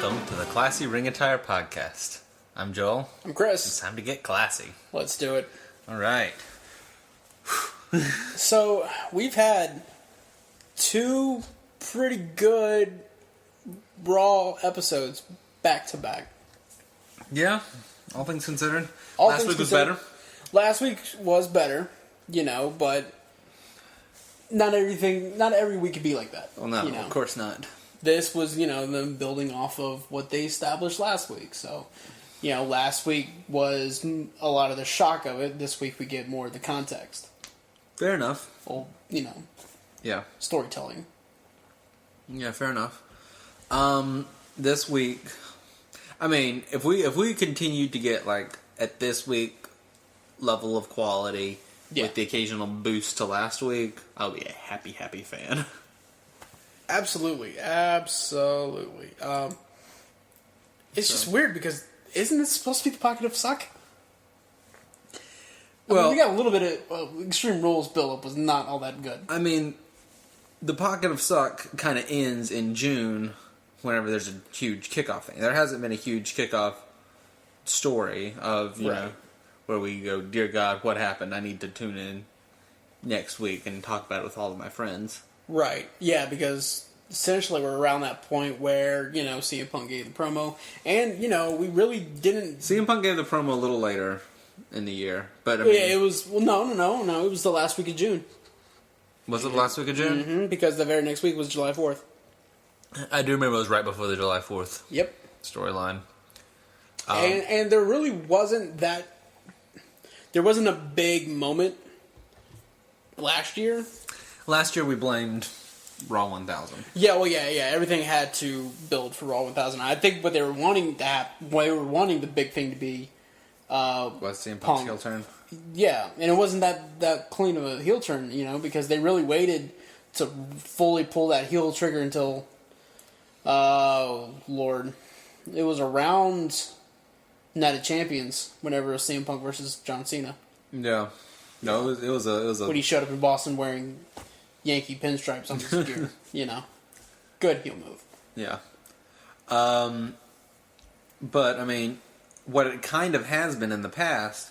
welcome to the Classy Ring Attire Podcast. I'm Joel. I'm Chris. It's time to get classy. Let's do it. All right. So, we've had two pretty good Raw episodes back to back. Yeah, all things considered. All Last things week was considered, better. Last week was better, but not every week could be like that. Well, no, of course not. This was, them building off of what they established last week. So, last week was a lot of the shock of it. This week we get more of the context. Fair enough. Well, Yeah. storytelling. Yeah, fair enough. This week, I mean, if we continued to get at this week level of quality with the occasional boost to last week, I'll be a happy fan. Absolutely. It's just weird because isn't this supposed to be the pocket of suck? We got a little bit of Extreme Rules build-up was not all that good. I mean, the pocket of suck kind of ends in June whenever there's a huge kickoff thing. There hasn't been a huge kickoff story of, you know, where we go, dear God, what happened? I need to tune in next week and talk about it with all of my friends. Right. Yeah, because essentially we're around that point where, CM Punk gave the promo. And, we really didn't... CM Punk gave the promo a little later in the year. But, I mean, it was... Well, no. It was the last week of June. Was it the last week of June? Mm-hmm, because the very next week was July 4th. I do remember it was right before the July 4th Yep. storyline. And there really wasn't that... There wasn't a big moment last year. Last year we blamed Raw 1000. Yeah, everything had to build for Raw 1000. I think what they were wanting the big thing to be... Was CM Punk's heel turn? Yeah, and it wasn't that clean of a heel turn, because they really waited to fully pull that heel trigger until... Oh, Lord. It was around Night of Champions, whenever it was CM Punk versus John Cena. Yeah. No, it was a... When he showed up in Boston wearing Yankee pinstripes on his gear, Good heel move. Yeah. But, I mean, what it kind of has been in the past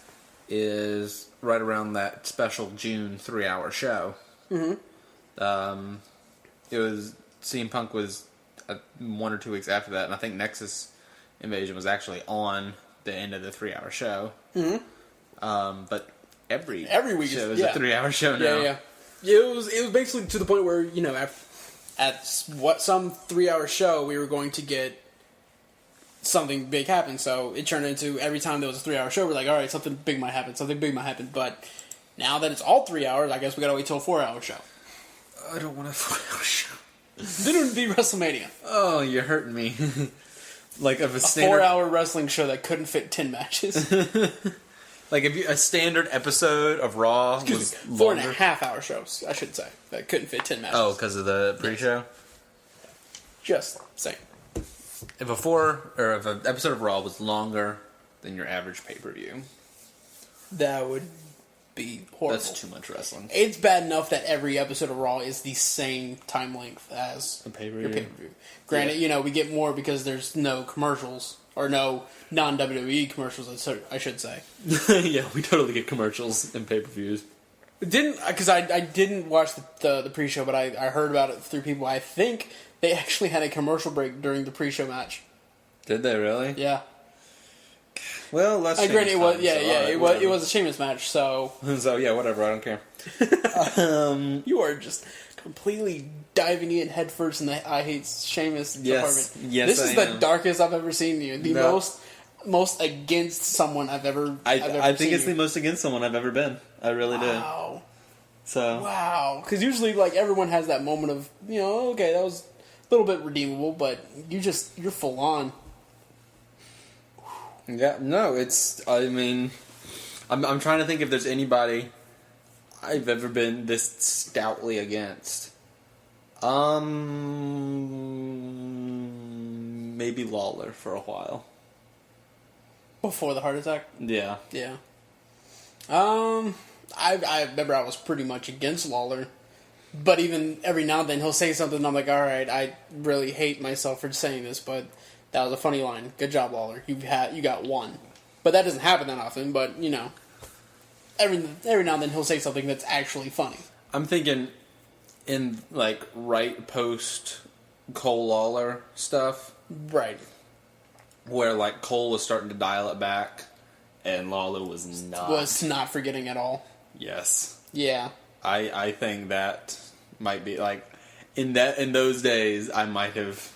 is right around that special June 3-hour show. Mm-hmm. It was... CM Punk was 1 or 2 weeks after that, and I think Nexus Invasion was actually on the end of the 3-hour show. Mm-hmm. But every week show is a 3-hour show now. Yeah. It was basically to the point where, at some 3-hour show, we were going to get something big happen. So it turned into every time there was a 3-hour show, we're like, all right, something big might happen. But now that it's all 3 hours, I guess we gotta wait till a 4-hour show. I don't want a 4-hour show. Then it would be WrestleMania. Oh, you're hurting me. Like of a standard 4-hour wrestling show that couldn't fit 10 matches. Like if a standard episode of Raw was 4.5-hour shows, I should say, that couldn't fit 10 matches. Oh, because of the pre-show. Just saying. If an episode of Raw was longer than your average pay-per-view, that would be horrible. That's too much wrestling. It's bad enough that every episode of Raw is the same time length as a pay-per-view. Your pay-per-view. Granted, we get more because there's no commercials, or no non-WWE commercials, I should say. Yeah, we totally get commercials in pay-per-views. Because I didn't watch the pre-show, but I heard about it through people. I think they actually had a commercial break during the pre-show match. Did they really? Yeah. Well, let's. Granted, it was a Sheamus match, so. So yeah, whatever. I don't care. You are just completely diving in headfirst in the I hate Sheamus department. Yes, this is the darkest I've ever seen you. The most against someone I've ever. I think it's the most against someone I've ever been. I really do. Wow. So. Wow, because usually everyone has that moment of okay, that was a little bit redeemable, but you're full on. Yeah, no, I mean, I'm trying to think if there's anybody I've ever been this stoutly against. Maybe Lawler for a while. Before the heart attack? Yeah. Yeah. I remember I was pretty much against Lawler. But even every now and then he'll say something and I'm like, alright, I really hate myself for saying this, but That was a funny line. Good job, Lawler. You got one. But that doesn't happen that often, but, you know, every now and then he'll say something that's actually funny. I'm thinking in, like, right post Cole Lawler stuff. Right. Where, like, Cole was starting to dial it back, and Lawler was not. Was not forgetting at all. Yes. Yeah. I think that might be, like, in those days, I might have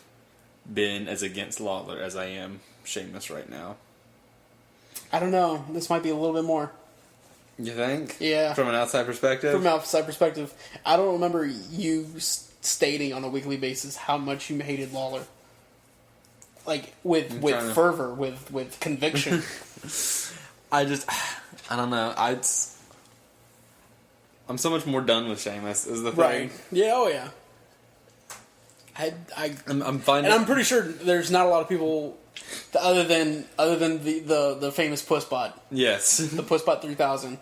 been as against Lawler as I am Sheamus right now. I don't know. This might be a little bit more. You think? Yeah. From an outside perspective? From an outside perspective. I don't remember you stating on a weekly basis how much you hated Lawler. Like, with fervor, with conviction. I don't know. I'm so much more done with Sheamus, is the thing. Right. Yeah, oh yeah. I'm finding... And I'm pretty sure there's not a lot of people other than the famous Pussbot. Yes. The Pussbot 3000.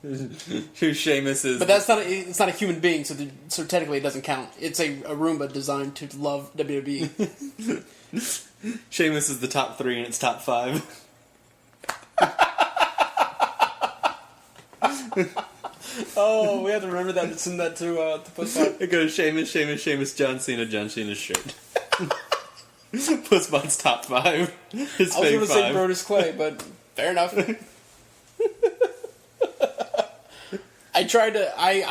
Who Sheamus is. But it's not a human being, so technically it doesn't count. It's a Roomba designed to love WWE. Sheamus is the top 3 and it's top 5. Oh, we have to remember that and send that to Pussbot. It goes Sheamus, John Cena's shirt. Pussbot's top 5. His I was going to say five. Brodus Clay, but fair enough. I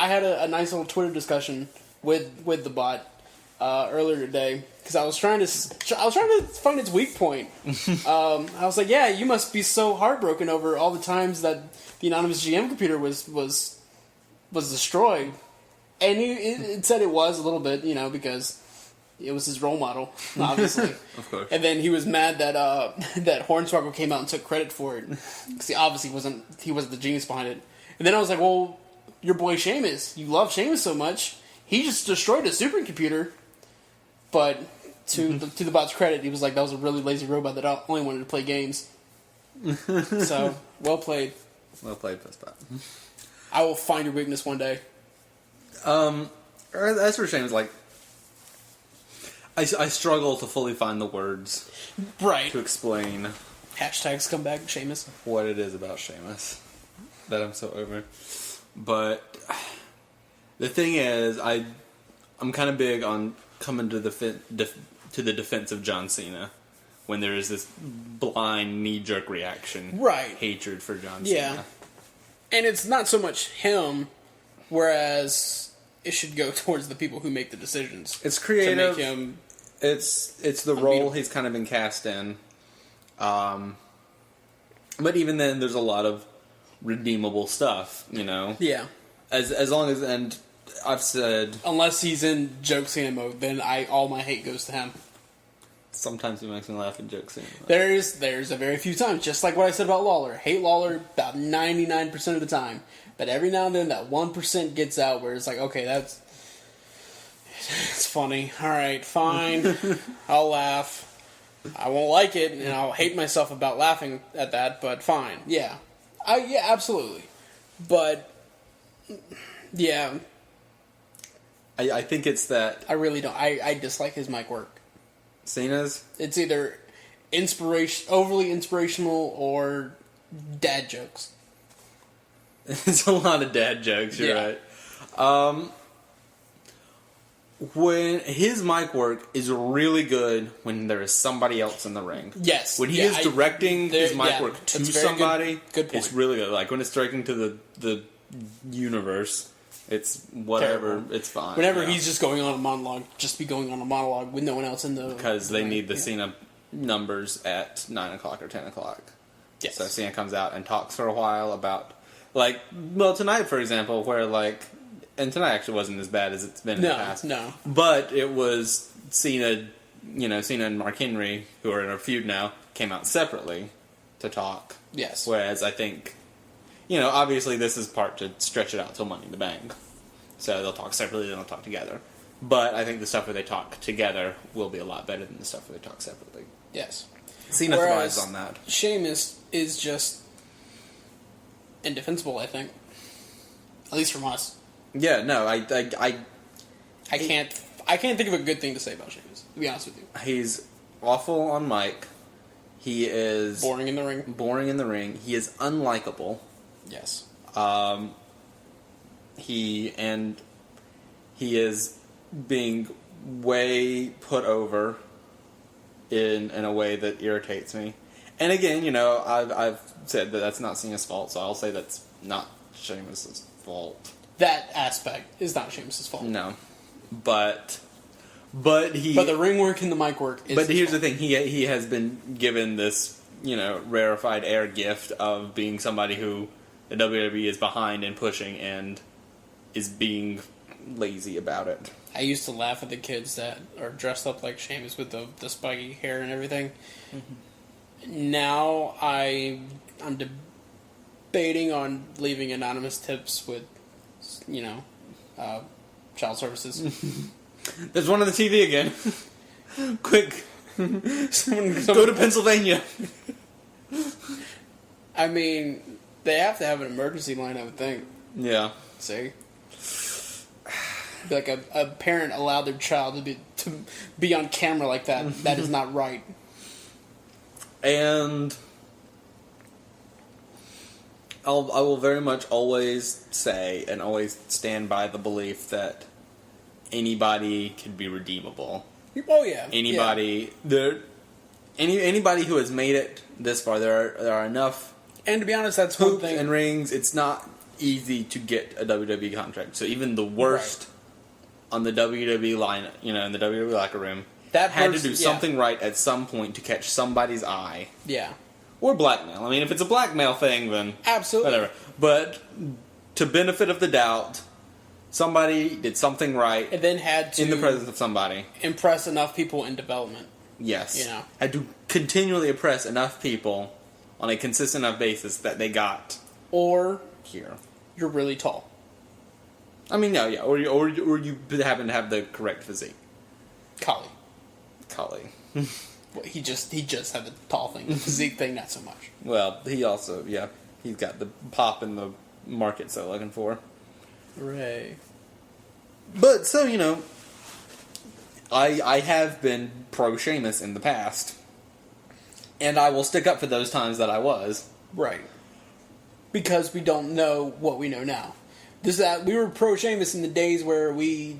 had a nice little Twitter discussion with the bot earlier today because I was trying to find its weak point. I was like, yeah, you must be so heartbroken over all the times that the anonymous GM computer was destroyed, and it said it was a little bit, you know, because it was his role model, obviously. Of course. And then he was mad that that Hornswoggle came out and took credit for it because he obviously wasn't the genius behind it. And then I was like, well, your boy Sheamus, you love Sheamus so much, he just destroyed a supercomputer. But to the bot's credit, he was like, that was a really lazy robot that only wanted to play games. So, well played. Well played, Pussbot. I will find your weakness one day. That's for Sheamus, like, I struggle to fully find the words Right. to explain Hashtags come back, Sheamus. what it is about Sheamus that I'm so over. But the thing is, I'm kind of big on coming to the defense of John Cena when there is this blind knee-jerk reaction, Right. hatred for John Yeah. Cena. And it's not so much him, whereas it should go towards the people who make the decisions. It's creative. To make him It's the role he's kind of been cast in. But even then, there's a lot of redeemable stuff, you know? Yeah. As long as, and I've said... Unless he's in joke Cena mode, then all my hate goes to him. Sometimes he makes me laugh in joke Cena. There's a very few times, just like what I said about Lawler. Hate Lawler about 99% of the time. But every now and then that 1% gets out where it's like, okay, it's funny. Alright, fine. I'll laugh. I won't like it, and I'll hate myself about laughing at that, but fine. Yeah. Yeah, absolutely. But, yeah. I think it's that... I really don't. I dislike his mic work. Cena's? It's either overly inspirational or dad jokes. It's a lot of dad jokes, you're right. When his mic work is really good when there is somebody else in the ring. Yes. When he is directing his mic work to somebody, good point. It's really good. Like when it's directing to the universe, it's whatever, terrible. It's fine. Whenever he's just going on a monologue, just be going on a monologue with no one else in the... Because they need the Cena numbers at 9 o'clock or 10 o'clock. Yes. So Cena comes out and talks for a while about... Like, well, tonight, for example, where, like... And tonight actually wasn't as bad as it's been in the past. No. But it was Cena, Cena and Mark Henry, who are in a feud now, came out separately to talk. Yes. Whereas I think, obviously this is part to stretch it out till Money in the Bank. So they'll talk separately, then they'll talk together. But I think the stuff where they talk together will be a lot better than the stuff where they talk separately. Yes. Cena thrives on that. Sheamus is just indefensible, I think. At least from us. Yeah, no, I can't think of a good thing to say about Sheamus, to be honest with you. He's awful on mic. He is boring in the ring. Boring in the ring. He is unlikable. Yes. He is being way put over in a way that irritates me. And again, you know, I've said that that's not Cena's fault, so I'll say that's not Sheamus's fault. That aspect is not Sheamus's fault. No, but the ring work and the mic work is. But here's the thing: he has been given this, you know, rarefied air gift of being somebody who the WWE is behind and pushing and is being lazy about it. I used to laugh at the kids that are dressed up like Sheamus with the spiky hair and everything. Mm-hmm. Now I'm debating on leaving anonymous tips with, you know, child services. There's one on the TV again. Quick. Go to Pennsylvania. I mean, they have to have an emergency line, I would think. Yeah. See? Like a parent allowed their child to be on camera like that. That is not right. And I will very much always say and always stand by the belief that anybody can be redeemable. Oh yeah. Anybody anybody who has made it this far, there are enough. And to be honest, that's one hoops thing. And rings. It's not easy to get a WWE contract. So even the worst on the WWE line, you know, in the WWE locker room, had to do something right at some point to catch somebody's eye. Yeah. Or blackmail. I mean, if it's a blackmail thing, then absolutely whatever. But to benefit of the doubt, somebody did something right, and then had to in the presence of somebody impress enough people in development. Yes, you know, had to continually impress enough people on a consistent enough basis that they got. Or here, you're really tall. I mean, no, yeah, or you happen to have the correct physique. Kali. Well, he just had the tall thing, the physique thing, not so much. Well, he also, he's got the pop in the market so looking for. Hooray. But, so, you know, I have been pro Sheamus in the past. And I will stick up for those times that I was. Right. Because we don't know what we know now. We were pro Sheamus in the days where they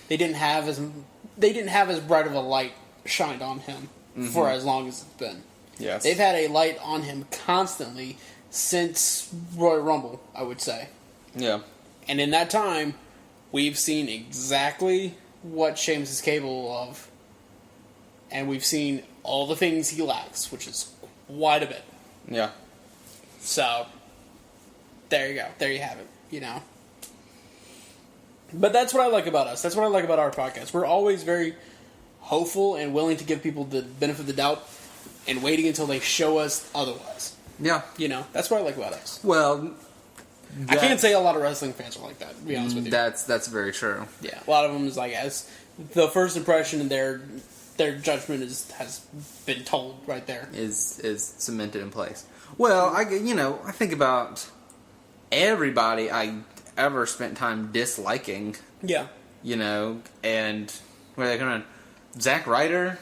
didn't have as bright of a light shined on him for as long as it's been. Yes. They've had a light on him constantly since Royal Rumble, I would say. Yeah. And in that time, we've seen exactly what Sheamus is capable of. And we've seen all the things he lacks, which is quite a bit. Yeah. So, there you go. There you have it, you know. But that's what I like about us. That's what I like about our podcast. We're always very hopeful and willing to give people the benefit of the doubt and waiting until they show us otherwise. Yeah. You know, that's what I like about us. Well, I can't say a lot of wrestling fans are like that, to be honest with you. That's very true. Yeah, a lot of them is like, as the first impression, their judgment has been told right there. Is cemented in place. Well, I think about everybody I ever spent time disliking. Yeah. You know, and where they come on. Zack Ryder,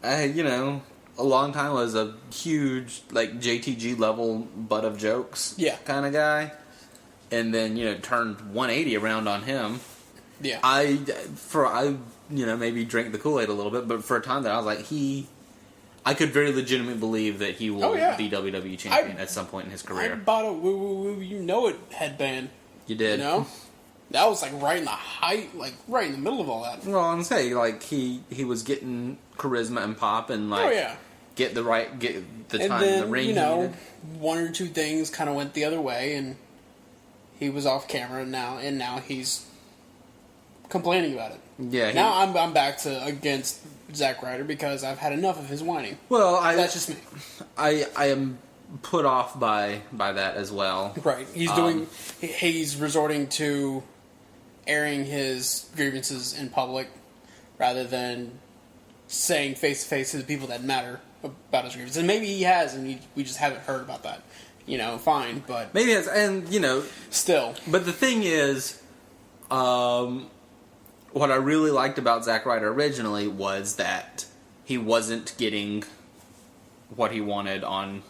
a long time was a huge, like, JTG level butt of jokes kind of guy. And then, turned 180 around on him. Yeah. I maybe drank the Kool-Aid a little bit, but for a time there I was like, I could very legitimately believe that he will be WWE champion at some point in his career. I bought a Woo Woo Woo You Know It headband. You did. You know? That was like right in the height, like right in the middle of all that. Well, I'm saying, like, he was getting charisma and pop and, like, get the time in the ring. And then, one or two things kind of went the other way and he was off camera and now he's complaining about it. Yeah. Now I'm back to against Zack Ryder because I've had enough of his whining. Well, that's just me. I am put off by that as well. Right. He's resorting to airing his grievances in public rather than saying face to face to the people that matter about his grievances. And maybe he has, and we just haven't heard about that. Fine, but maybe he has, and still. But the thing is, what I really liked about Zack Ryder originally was that he wasn't getting what he wanted on,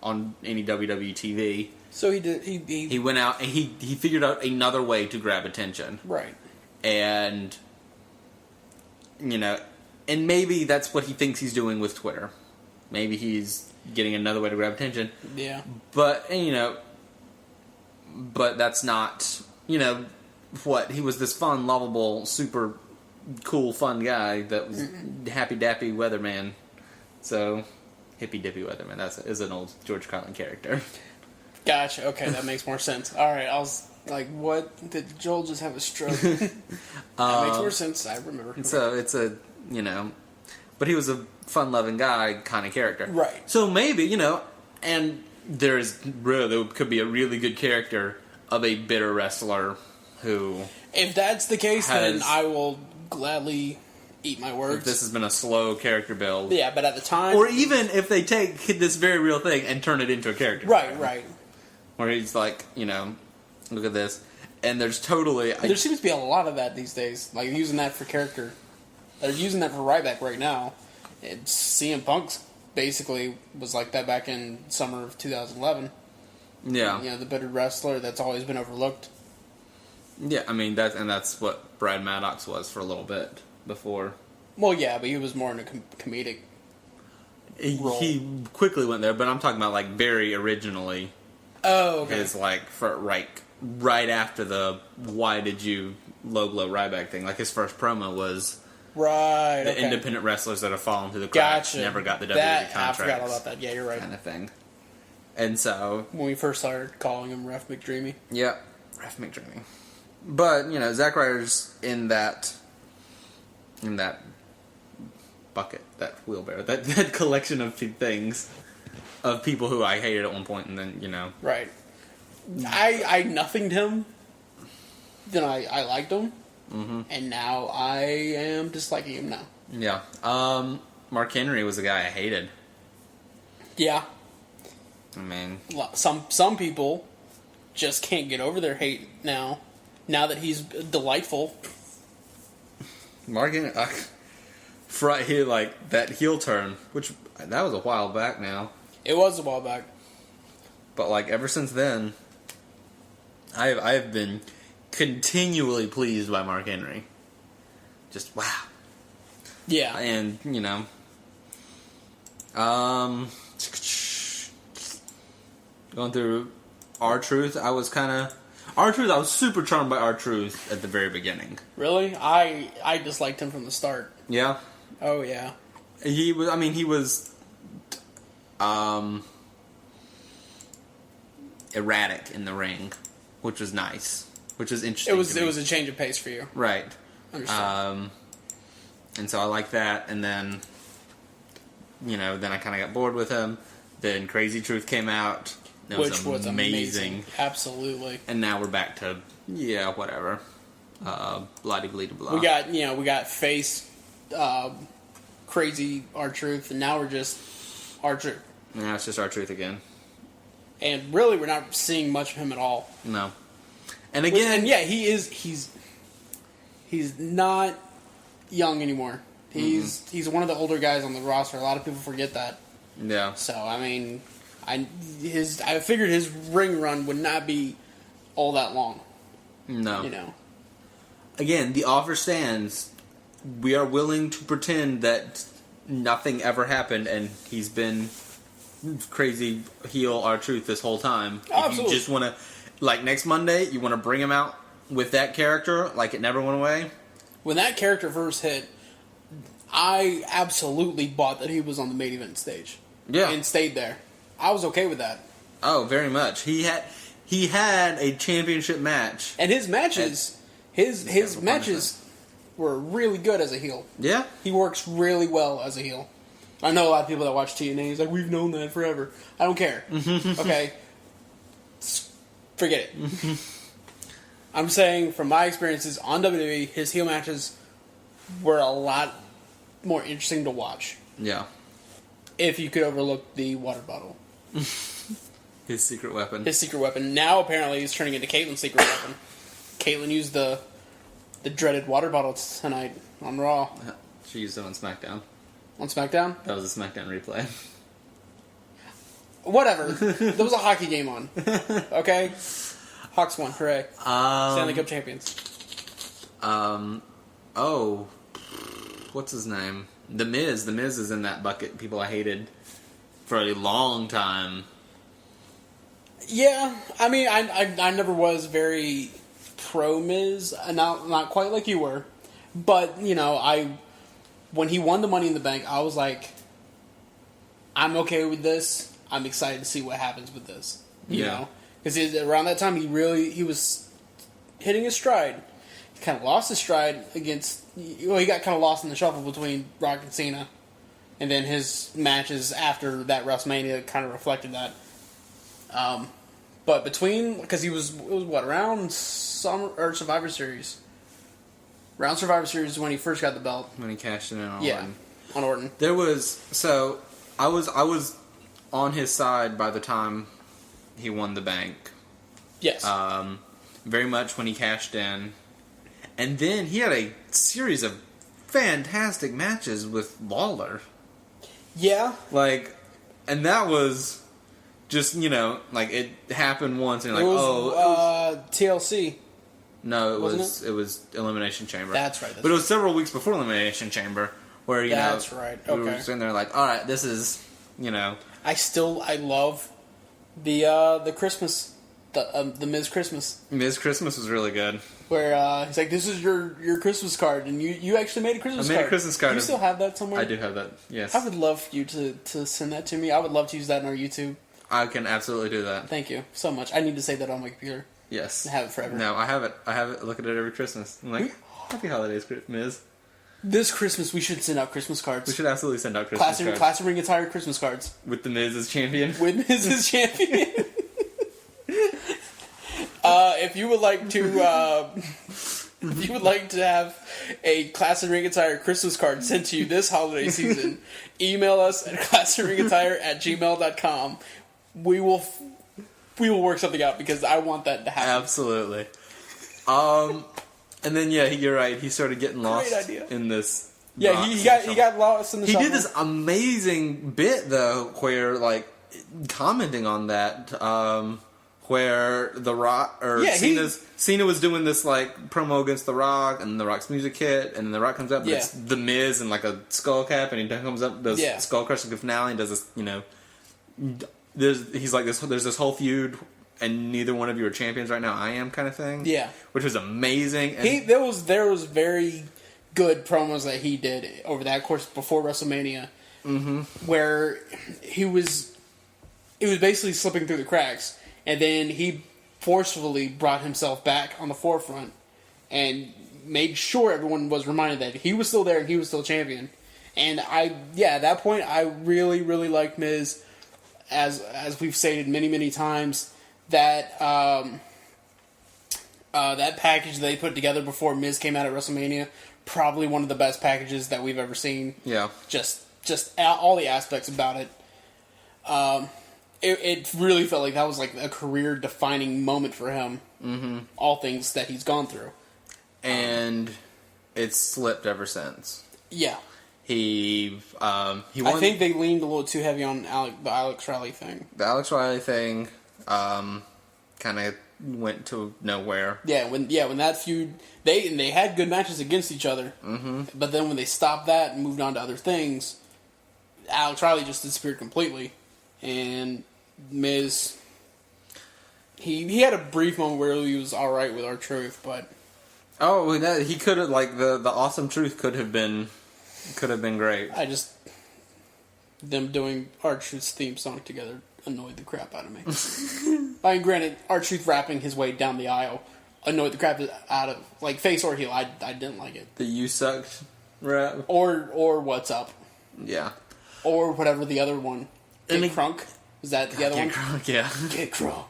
on any WWE TV. So he did. He went out and he figured out another way to grab attention. Right. And, and maybe that's what he thinks he's doing with Twitter. Maybe he's getting another way to grab attention. Yeah. But, but that's not, what, he was this fun, lovable, super cool, fun guy that was happy-dappy weatherman. So, hippy-dippy weatherman, is an old George Carlin character. Gotcha, okay, that makes more sense. Alright, I was like, what? Did Joel just have a stroke? That makes more sense, I remember. So, it's a, but he was a fun-loving guy kind of character. Right. So maybe, and there could be a really good character of a bitter wrestler who... If that's the case, then I will gladly eat my words. If this has been a slow character build. Yeah, but at the time... Or even if they take this very real thing and turn it into a character. Right. Where he's like, look at this. And there's totally... There seems to be a lot of that these days. Like, using that for character. They're using that for Ryback right now. CM Punk's basically was like that back in summer of 2011. Yeah. The bitter wrestler that's always been overlooked. Yeah, I mean, that's what Brad Maddox was for a little bit before. Well, yeah, but he was more in a comedic role. He quickly went there, but I'm talking about, like, very originally. Oh, okay. His, like, right after the why did you low blow Ryback thing. Like, his first promo was... Right, the independent wrestlers that have fallen through the cracks never got the WWE contract. I forgot about that. Yeah, you're right. Kind of thing. And so... When we first started calling him Ref McDreamy. Yeah, Ref McDreamy. But, Zack Ryder's in that bucket, that wheelbarrow, that collection of things, of people who I hated at one point and then, Right. I nothinged him. Then I liked him. Mm-hmm. And now I am disliking him now. Yeah. Mark Henry was a guy I hated. Yeah. I mean... Some people just can't get over their hate now that he's delightful. Mark Henry... that heel turn, which, that was a while back now. It was a while back. But, ever since then, I've been... continually pleased by Mark Henry. Just wow. Yeah. And, going through R-Truth, I was super charmed by R-Truth at the very beginning. Really? I disliked him from the start. Yeah? Oh, yeah. He was erratic in the ring, which was nice. Which was interesting. It was a change of pace for you. Right. Understood. And so I like that, and then, then I kind of got bored with him. Then Crazy Truth came out. Which was amazing. Absolutely. And now we're back to, whatever. Blah-de-blah-de-blah. We got Face, Crazy R-Truth, and now we're just R-Truth. Now it's just R-Truth again. And really, we're not seeing much of him at all. No. And again... And yeah, he's not young anymore. He's one of the older guys on the roster. A lot of people forget that. Yeah. So, I mean... I figured his ring run would not be all that long. No. Again, the offer stands. We are willing to pretend that nothing ever happened and he's been crazy heel R-Truth this whole time. Absolutely. If you just want to, next Monday, you want to bring him out with that character, it never went away. When that character first hit, I absolutely bought that he was on the main event stage. Yeah. And stayed there. I was okay with that. Oh, very much. He had a championship match, and his matches, his matches were really good as a heel. Yeah, he works really well as a heel. I know a lot of people that watch TNA. He's like, we've known that forever. I don't care. Okay, forget it. I'm saying from my experiences on WWE, his heel matches were a lot more interesting to watch. Yeah, if you could overlook the water bottle. His secret weapon. His secret weapon. Now, apparently, he's turning into Caitlyn's secret weapon. Caitlyn used the dreaded water bottle tonight on Raw. She used it on SmackDown. On SmackDown? That was a SmackDown replay. Whatever. There was a hockey game on. Okay? Hawks won. Hooray. Stanley Cup champions. Oh. What's his name? The Miz. The Miz is in that bucket. People I hated for a long time. Yeah. I mean, I never was very pro-Miz. Not quite like you were. But, you know, when he won the Money in the Bank, I was like, I'm okay with this. I'm excited to see what happens with this. You know? Because around that time, he was hitting his stride. He kind of lost his stride against... Well, he got kind of lost in the shuffle between Rock and Cena. And then his matches after that WrestleMania kind of reflected that. But between... Because it was around Survivor Series. Around Survivor Series when he first got the belt. When he cashed in on Orton. On Orton. There was... So, I was on his side by the time he won the bank. Yes. Very much when he cashed in. And then he had a series of fantastic matches with Lawler. Yeah. And that was just, it happened once and it was TLC. No, it was Elimination Chamber. That's right. But it was several weeks before Elimination Chamber where, That's right. Okay. We were sitting there like, all right, this is, I love the Christmas, the Miz Christmas. Miz Christmas was really good. Where he's like, "This is your Christmas card," and you actually made a Christmas card. I made a Christmas card. Do you still have that somewhere? I do have that. Yes. I would love for you to send that to me. I would love to use that on our YouTube. I can absolutely do that. Thank you so much. I need to save that on my computer. Yes. And have it forever. No, I have it. I have it. Look at it every Christmas. I'm like, happy holidays, Miz. This Christmas, we should send out Christmas cards. We should absolutely send out Christmas cards. Classic Ring Attire Christmas cards. With the Miz as champion. With Miz as champion. If you would like to have a Classic Ring Attire Christmas card sent to you this holiday season, email us at classicringattire@gmail.com. We will work something out because I want that to happen. Absolutely. And then you're right. He started getting lost in this. Yeah, he got lost in the shuffle. He did this amazing bit though, where commenting on that, where The Rock Cena was doing this promo against The Rock, and The Rock's music hit, and then The Rock comes up, and it's The Miz in a skull cap, and he comes up, does skull crushing finale, and does this, there's this whole feud, and neither one of you are champions right now. I am kind of thing. Yeah, which was amazing. And there was very good promos that he did over that course before WrestleMania, where he was basically slipping through the cracks, and then he forcefully brought himself back on the forefront and made sure everyone was reminded that he was still there and he was still champion. And at that point, I really, really liked Miz. As we've stated many, many times, that that package they put together before Miz came out at WrestleMania, probably one of the best packages that we've ever seen. Yeah, just all the aspects about it. It really felt like that was a career-defining moment for him. Mm-hmm. All things that he's gone through, and it's slipped ever since. Yeah. He won. I think they leaned a little too heavy on the Alex Riley thing. The Alex Riley thing kind of went to nowhere. Yeah, when that feud, they had good matches against each other. Mm-hmm. But then when they stopped that and moved on to other things, Alex Riley just disappeared completely. And Miz, he had a brief moment where he was all right with R-Truth, but he could have the Awesome Truth could have been great. Them doing R-Truth's theme song together annoyed the crap out of me. I mean, granted, R-Truth rapping his way down the aisle annoyed the crap out of face or heel. I didn't like it. The "You Sucked" rap or "What's Up." Yeah. Or whatever the other one. Get Crunk? Is that the other one? Get Crunk, yeah. Get Crunk.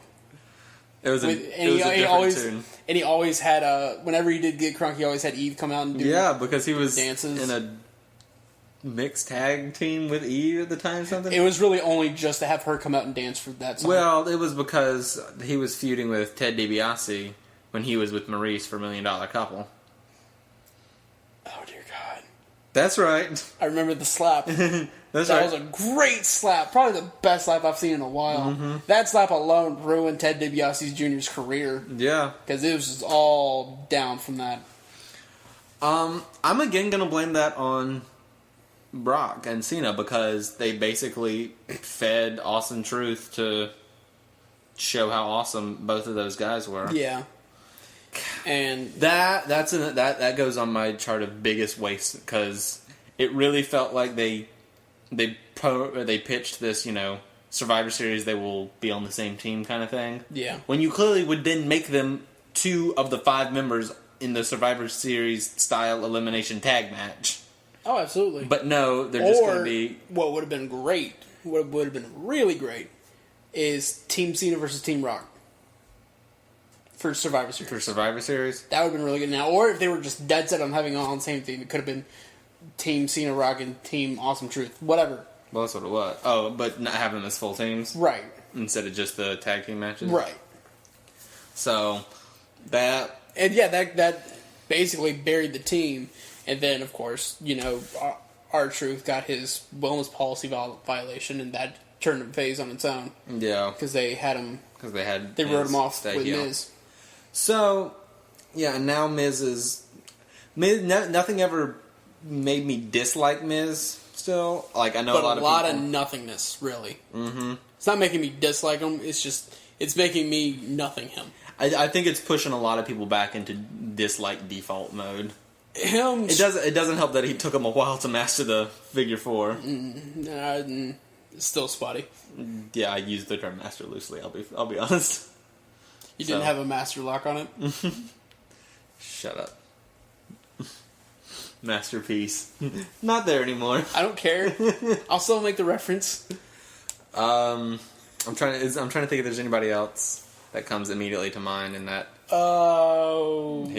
It was a different tune. And he always had whenever he did Get Crunk, he always had Eve come out and do because he was dances. In a mixed tag team with Eve at the time, something? It was really only just to have her come out and dance for that song. Well, it was because he was feuding with Ted DiBiase when he was with Maurice for $1 Million Couple. Oh, dear God. That's right. I remember the slap. That was a great slap. Probably the best slap I've seen in a while. Mm-hmm. That slap alone ruined Ted DiBiase Jr.'s career. Yeah. Because it was just all down from that. I'm again going to blame that on Brock and Cena because they basically fed Austin Truth to show how awesome both of those guys were. Yeah. And that goes on my chart of biggest waste because it really felt like they pitched this, Survivor Series, they will be on the same team kind of thing. Yeah. When you clearly would then make them 2 of the 5 members in the Survivor Series style elimination tag match. Oh, absolutely. But no, they're just going to be... What would have been great, what would have been really great, is Team Cena versus Team Rock. For Survivor Series. For Survivor Series? That would have been really good now. Or if they were just dead set on having it all on the same team, it could have been Team Cena Rock and Team Awesome Truth. Whatever. Well, that's what it was. Oh, but not having them as full teams? Right. Instead of just the tag team matches? Right. So, that... And yeah, that basically buried the team. And then, of course, R-Truth got his wellness policy violation, and that turned him phase on its own. Yeah. Because they had him... They wrote him off with Miz. So, yeah, and now Miz is... nothing ever made me dislike Miz still. Like, I know but a lot of of nothingness, really. Mm-hmm. It's not making me dislike him, it's making me nothing him. I think it's pushing a lot of people back into dislike default mode. It doesn't help that he took him a while to master the figure 4. Still spotty. Yeah, I use the term master loosely. I'll be honest. You didn't have a master lock on it? Shut up. Masterpiece. Not there anymore. I don't care. I'll still make the reference. I'm trying to think if there's anybody else that comes immediately to mind in that. Oh.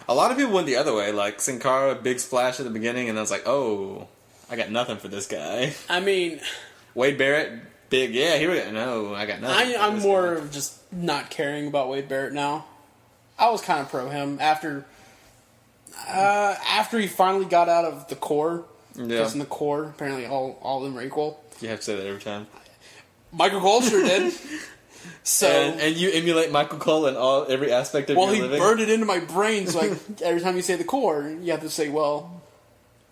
A lot of people went the other way, like Sin Cara, big splash at the beginning, and I was like, oh, I got nothing for this guy. I mean, Wade Barrett, big, yeah, here we go. No, I got nothing. I'm more of just not caring about Wade Barrett now. I was kind of pro him after he finally got out of the core. Yeah. Because in the core, apparently all of them are equal. You have to say that every time. Michael Cole sure did. So and you emulate Michael Cole in every aspect of your living? Well, he burned it into my brain, so every time you say the core, you have to say, well,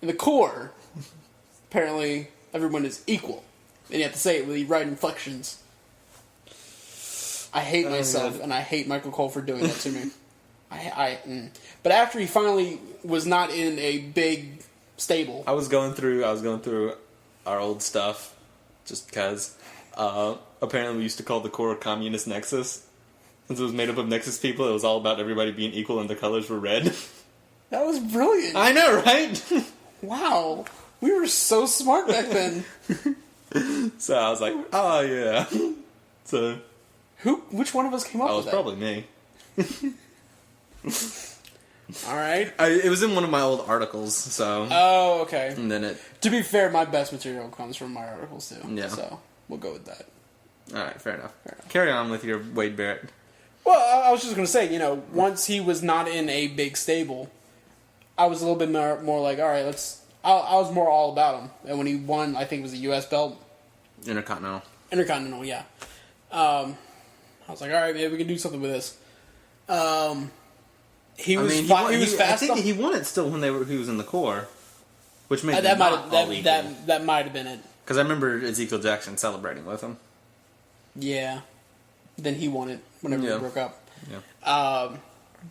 in the core, apparently everyone is equal. And you have to say it with the right inflections. I hate myself, and I hate Michael Cole for doing that to me. But after he finally was not in a big stable... I was going through our old stuff, just because... apparently we used to call the core Communist Nexus. Since it was made up of Nexus people, it was all about everybody being equal and the colors were red. That was brilliant. I know, right? Wow. We were so smart back then. So I was like, oh yeah. So... Which one of us came up with that? It was probably me. Alright. It was in one of my old articles, so... Oh, okay. And then To be fair, my best material comes from my articles, too. Yeah. So, we'll go with that. Alright, fair enough. Carry on with your Wade Barrett. Well, I was just going to say, once he was not in a big stable, I was a little bit more like, alright, I was more all about him. And when he won, I think it was a U.S. belt. Intercontinental, yeah. I was like, alright, maybe we can do something with this. He was fast. I think he won it still when he was in the core, which made that might have been it. Because I remember Ezekiel Jackson celebrating with him. Yeah, then he won it whenever we broke up. Yeah.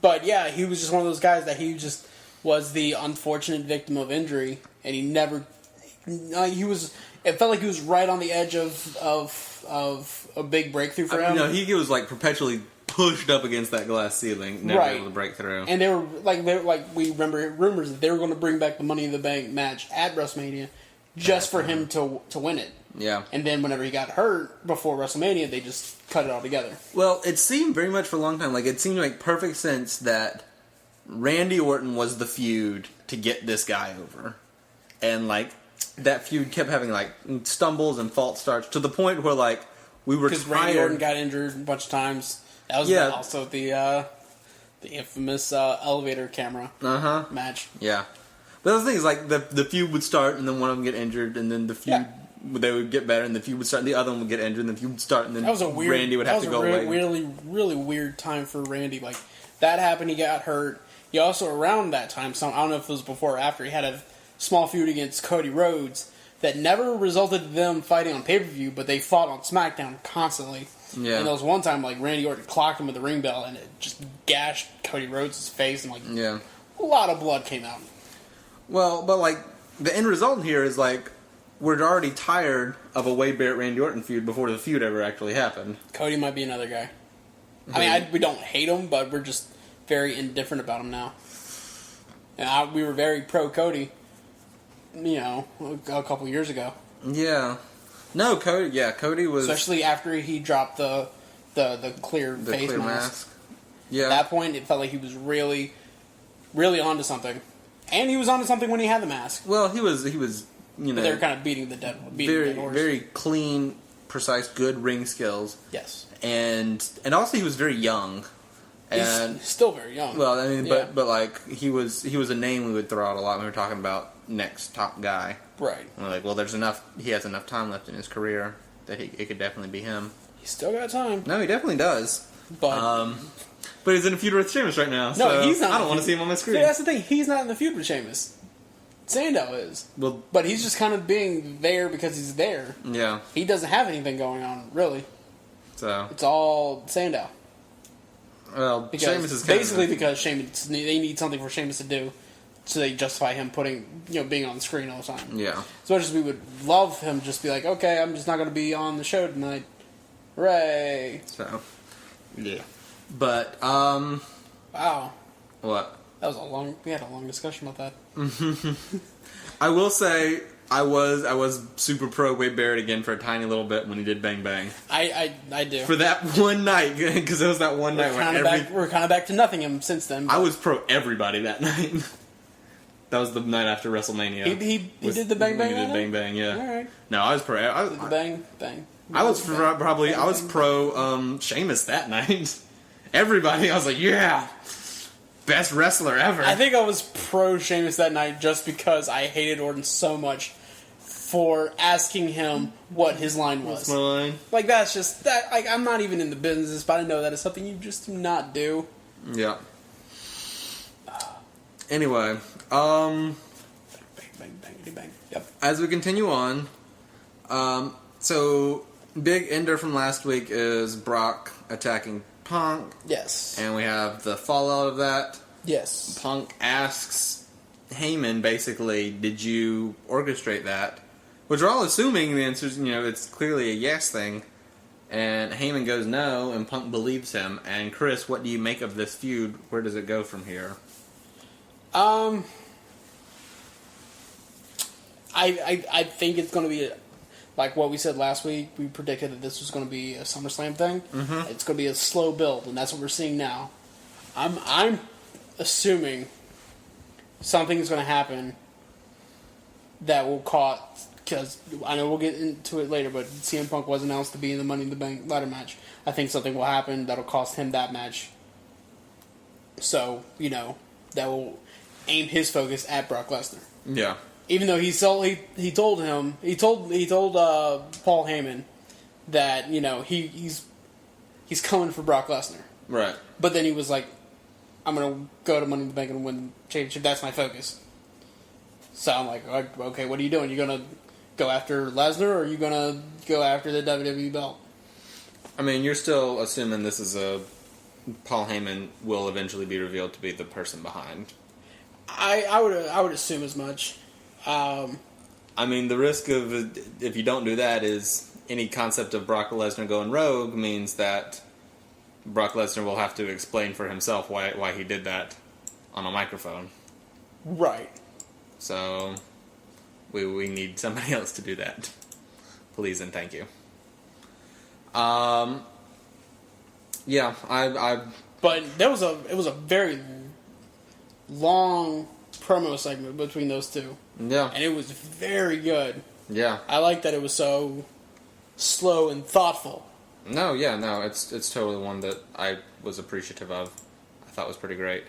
But yeah, he was just one of those guys that he just was the unfortunate victim of injury, and he never. It felt like he was right on the edge of a big breakthrough for him. No, he was like perpetually pushed up against that glass ceiling, never able to break through. And they were like we remember rumors that they were going to bring back the Money in the Bank match at WrestleMania just for him to win it. Yeah. And then whenever he got hurt before WrestleMania, they just cut it all together. Well, it seemed very much for a long time like it seemed like perfect sense that Randy Orton was the feud to get this guy over, and like that feud kept having like stumbles and false starts to the point where like we were because Randy Orton got injured a bunch of times. That was also the infamous elevator camera match. Yeah. But the thing is, like, the feud would start, and then one of them get injured, and then the feud, they would get better, and the feud would start, and the other one would get injured, and the feud would start, and then Randy would have to go away. Really, really weird time for Randy. Like, that happened, he got hurt. He also, around that time, I don't know if it was before or after, he had a small feud against Cody Rhodes that never resulted in them fighting on pay-per-view, but they fought on SmackDown constantly. Yeah. And there was one time, like, Randy Orton clocked him with the ring bell, and it just gashed Cody Rhodes' face, and, like, a lot of blood came out. Well, but, like, the end result here is, like, we're already tired of a Wade Barrett-Randy Orton feud before the feud ever actually happened. Cody might be another guy. I mean, we don't hate him, but we're just very indifferent about him now. And we were very pro-Cody, you know, a couple years ago. Yeah. No, Cody was... Especially after he dropped the clear face mask. Yeah. At that point, it felt like he was really, really onto something. And he was onto something when he had the mask. Well, he was, you know... But they were kind of beating the dead horse. Very clean, precise, good ring skills. Yes. And also he was very young. And he's still very young. Well, I mean, but like, he was a name we would throw out a lot when we were talking about next top guy. Right. And we're like, well, he has enough time left in his career that it could definitely be him. He's still got time. No, he definitely does. But he's in a feud with Sheamus right now. No, so he's not. I don't want to see him on my screen. See, that's the thing. He's not in the feud with Sheamus. Sandow is. Well, but he's just kind of being there because he's there. Yeah. He doesn't have anything going on, really. So it's all Sandow. Well, Sheamus is basically because Sheamus, they need something for Sheamus to do, so they justify him being on the screen all the time. Yeah. As much as we would love him, just be like, okay, I'm just not going to be on the show tonight. Hooray! So, yeah. But wow. What? We had a long discussion about that. I will say I was super pro Wade Barrett again for a tiny little bit when he did Bang Bang. I do. For that one night, because it was that one night we're kind of back to Nottingham since then. I was pro everybody that night. That was the night after WrestleMania. He did the Bang Bang. He did Bang Bang, yeah. All right. No, I was pro. Bang Bang. I was pro Sheamus that night. Everybody, I was like, yeah, best wrestler ever. I think I was pro Sheamus that night just because I hated Orton so much for asking him what his line was. What's my line? Like, that's just that. Like, I'm not even in the business, but I know that is something you just do not do. Yeah. Anyway, bang, bang, bang, bang. Yep. As we continue on, so big ender from last week is Brock attacking Punk. Yes. And we have the fallout of that. Yes. Punk asks Heyman, basically, did you orchestrate that? Which we're all assuming the answer is, it's clearly a yes thing. And Heyman goes no, and Punk believes him. And Chris, what do you make of this feud? Where does it go from here? I think it's going to be like what we said last week. We predicted that this was going to be a SummerSlam thing. Mm-hmm. It's going to be a slow build, and that's what we're seeing now. I'm assuming something is going to happen that will cause, because I know we'll get into it later, but CM Punk was announced to be in the Money in the Bank ladder match. I think something will happen that'll cost him that match. So, that will aim his focus at Brock Lesnar. Yeah. Even though he told Paul Heyman that he's coming for Brock Lesnar. Right. But then he was like, I'm gonna go to Money in the Bank and win the championship. That's my focus. So I'm like, okay, what are you doing? You gonna go after Lesnar, or are you gonna go after the WWE belt? I mean, you're still assuming this is Paul Heyman will eventually be revealed to be the person behind. I would assume as much. I mean, the risk of if you don't do that is any concept of Brock Lesnar going rogue means that Brock Lesnar will have to explain for himself why he did that on a microphone. Right. So we need somebody else to do that. Please and thank you. Yeah, But it was a very long promo segment between those two. Yeah. And it was very good. Yeah. I like that it was so slow and thoughtful. No, it's totally one that I was appreciative of. I thought was pretty great.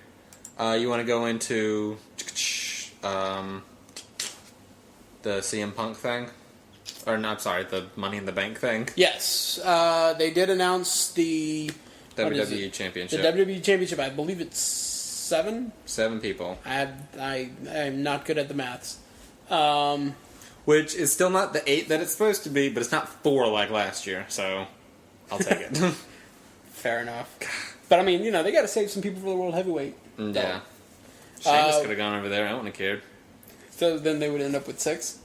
You want to go into the CM Punk thing. Or, no, I'm sorry, the Money in the Bank thing. Yes. They did announce the... WWE Championship. The WWE Championship, I believe it's 7? 7 people. I'm not good at the maths. Which is still not the 8 that it's supposed to be, but it's not 4 like last year, so I'll take it. Fair enough. But, I mean, they got to save some people for the World Heavyweight. Yeah. Sheamus could have gone over there. I wouldn't have cared. So then they would end up with 6?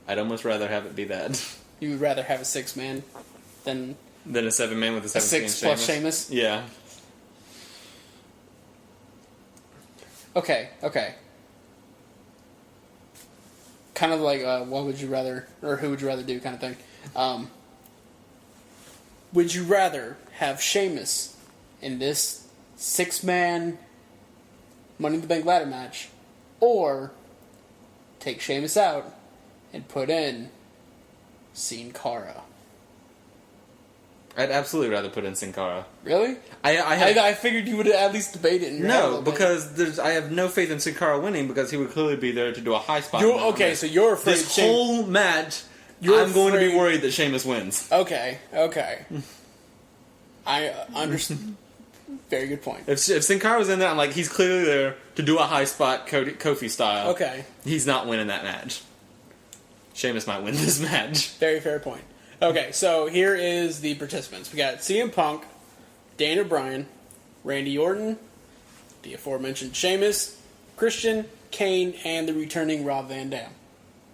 I'd almost rather have it be that. You would rather have a 6-man than a 7-man with a 6 plus Sheamus? Yeah. Okay. Kind of like, what would you rather, or who would you rather do kind of thing. Would you rather have Sheamus in this 6-man Money in the Bank ladder match, or take Sheamus out and put in Sin Cara? I'd absolutely rather put in Sin Cara. Really? I figured you would at least debate it in your head a little bit. Because I have no faith in Sin Cara winning because he would clearly be there to do a high spot. So you're afraid this whole match, I'm going to be worried that Sheamus wins. Okay. I understand. Very good point. If Sin Cara was in there, I'm like, he's clearly there to do a high spot Kofi style. Okay. He's not winning that match. Sheamus might win this match. Very fair point. Okay, so here is the participants. We got CM Punk, Daniel Bryan, Randy Orton, the aforementioned Sheamus, Christian, Kane, and the returning Rob Van Dam.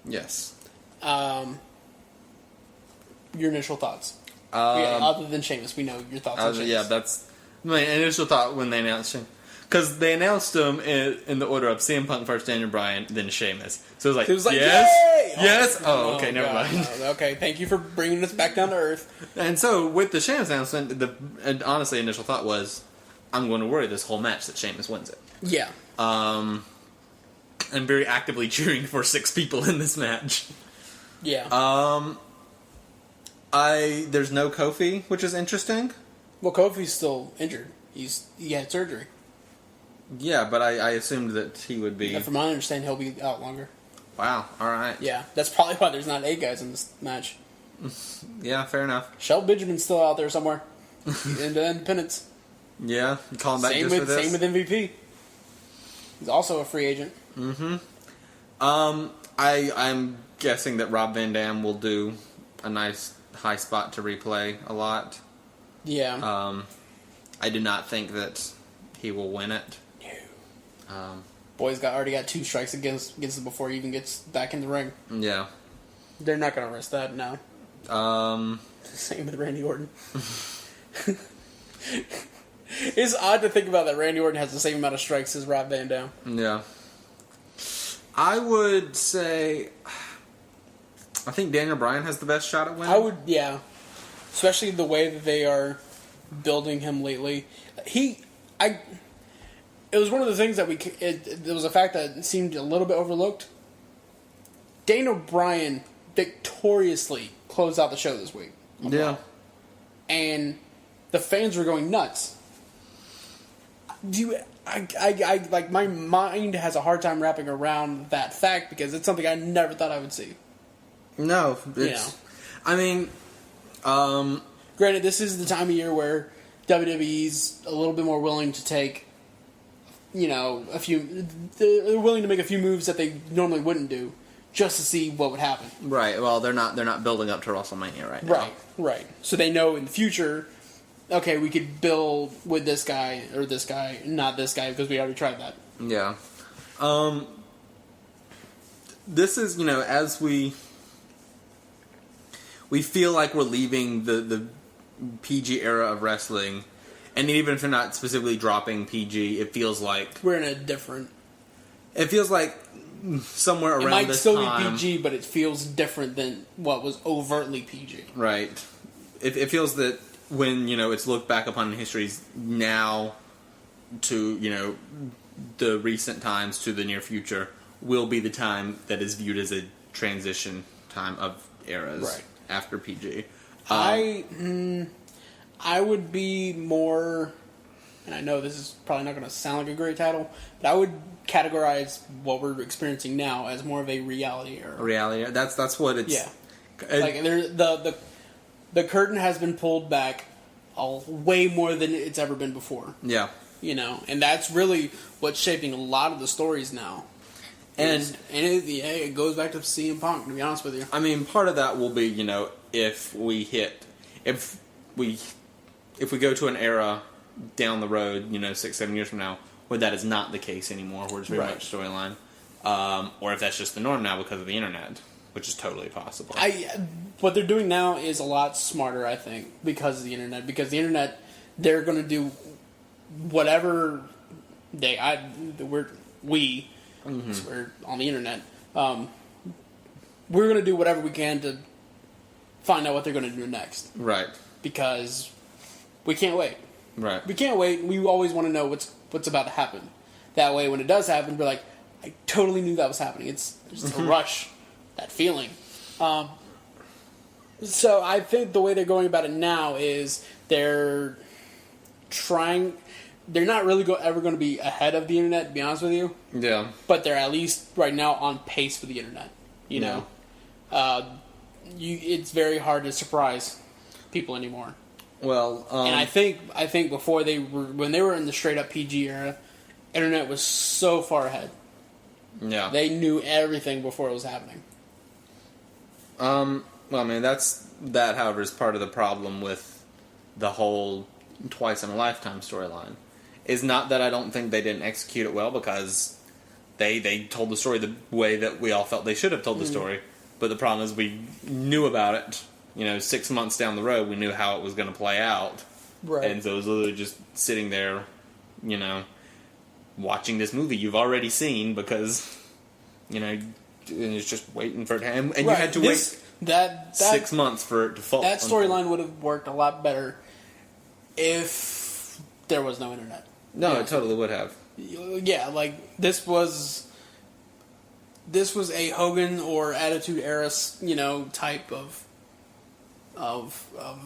Yes. Your initial thoughts? Other than Sheamus, we know your thoughts on Sheamus. Yeah, that's my initial thought when they announced him. Because they announced him in the order of CM Punk first, Daniel Bryan, then Sheamus. So it was like yes, yay! Yes. Oh, okay, never mind. Okay, thank you for bringing us back down to earth. And so with the Sheamus announcement, honestly, initial thought was, I'm going to worry this whole match that Sheamus wins it. Yeah. I'm very actively cheering for 6 people in this match. Yeah. There's no Kofi, which is interesting. Well, Kofi's still injured. He had surgery. Yeah, but I assumed that he would be... Yeah, from my understanding, he'll be out longer. Wow, alright. Yeah, that's probably why there's not 8 guys in this match. Yeah, fair enough. Shelton Benjamin's still out there somewhere. In the independents. Yeah, you call him back just for this? Same with MVP. He's also a free agent. Mm-hmm. I'm guessing that Rob Van Dam will do a nice high spot to replay a lot. Yeah. I do not think that he will win it. No. Boy's already got 2 strikes against him before he even gets back in the ring. Yeah. They're not going to risk that, no. Same with Randy Orton. It's odd to think about that Randy Orton has the same amount of strikes as Rob Van Dam. Yeah. I would say... I think Daniel Bryan has the best shot at winning. Yeah. Especially the way that they are building him lately. It was one of the things that it was a fact that seemed a little bit overlooked. Daniel Bryan victoriously closed out the show this week. Yeah. And the fans were going nuts. My mind has a hard time wrapping around that fact because it's something I never thought I would see. No, it's... I mean... Granted, this is the time of year where WWE's a little bit more willing to take, they're willing to make a few moves that they normally wouldn't do, just to see what would happen. Right. Well, they're not building up to WrestleMania right now. Right. So they know in the future, okay, we could build with this guy or this guy, not this guy because we already tried that. Yeah. This is as we feel like we're leaving the PG era of wrestling, and even if they're not specifically dropping PG, it feels like we're in a different. It feels like somewhere around this time. It might still be PG, but it feels different than what was overtly PG. Right. It feels that when it's looked back upon in history now to the recent times to the near future will be the time that is viewed as a transition time of eras after PG. I would be more and I know this is probably not going to sound like a great title, but I would categorize what we're experiencing now as more of a reality era. Reality. That's what it's. Yeah. Like the curtain has been pulled back way more than it's ever been before. Yeah. You know, and that's really what's shaping a lot of the stories now. And it goes back to CM Punk, to be honest with you. I mean, part of that will be, if we go to an era down the road, 6-7 years from now, where that is not the case anymore, where it's very much storyline, or if that's just the norm now because of the internet, which is totally possible. What they're doing now is a lot smarter, I think, because of the internet. Because the internet, they're going to do whatever we're on the internet. We're going to do whatever we can to find out what they're going to do next. Right. Because we can't wait. Right. We can't wait. We always want to know what's about to happen. That way, when it does happen, we're like, I totally knew that was happening. It's just a rush, that feeling. So I think the way they're going about it now is they're trying. They're not really ever going to be ahead of the internet, to be honest with you. Yeah. But they're at least right now on pace for the internet. You know, it's very hard to surprise people anymore. Well, and I think before when they were in the straight up PG era, internet was so far ahead. Yeah. They knew everything before it was happening. Well, I mean, that, however, is part of the problem with the whole twice in a lifetime storyline. Is not that I don't think they didn't execute it well, because they told the story the way that we all felt they should have told the story. But the problem is we knew about it, 6 months down the road, we knew how it was going to play out. Right. And so it was literally just sitting there, watching this movie you've already seen because, and it's just waiting for it to happen. And you had to wait 6 months for it to fall. That storyline would have worked a lot better if there was no internet. No, it totally would have. Yeah, like this was a Hogan or Attitude Era, type of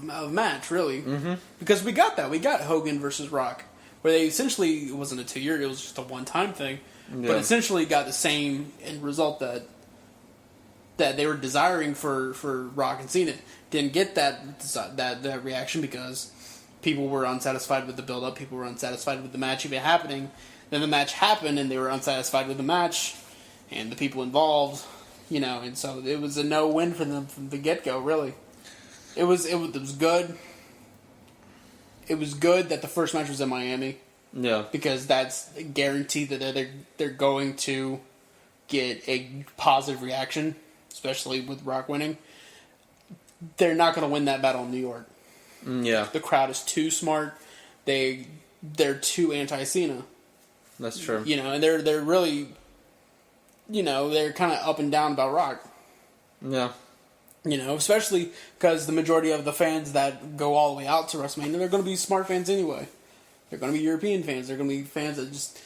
match, really. Mm-hmm. Because we got that. We got Hogan versus Rock, where they essentially, it wasn't a 2-year, it was just a one-time thing, but essentially got the same end result that they were desiring for Rock and Cena. Didn't get that reaction because people were unsatisfied with the build-up. People were unsatisfied with the match even happening. Then the match happened, and they were unsatisfied with the match and the people involved, and so it was a no-win for them from the get-go, really. It was good. It was good that the first match was in Miami. Yeah. Because that's a guarantee that they're going to get a positive reaction, especially with Rock winning. They're not going to win that battle in New York. Yeah. The crowd is too smart. They're too anti-Cena. That's true. And they're really, they're kind of up and down about Rock. Yeah. Especially because the majority of the fans that go all the way out to WrestleMania, they're going to be smart fans anyway. They're going to be European fans. They're going to be fans that just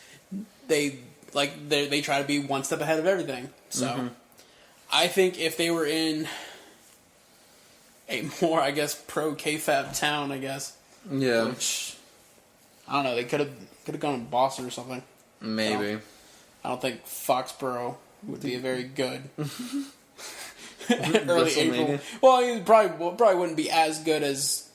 they try to be one step ahead of everything. So, I think if they were in a more, I guess, pro kayfabe town, I guess. Yeah. Which I don't know. They could have gone to Boston or something. Maybe. I don't think Foxborough would be a very good. Early April. Well, it probably wouldn't be as good as.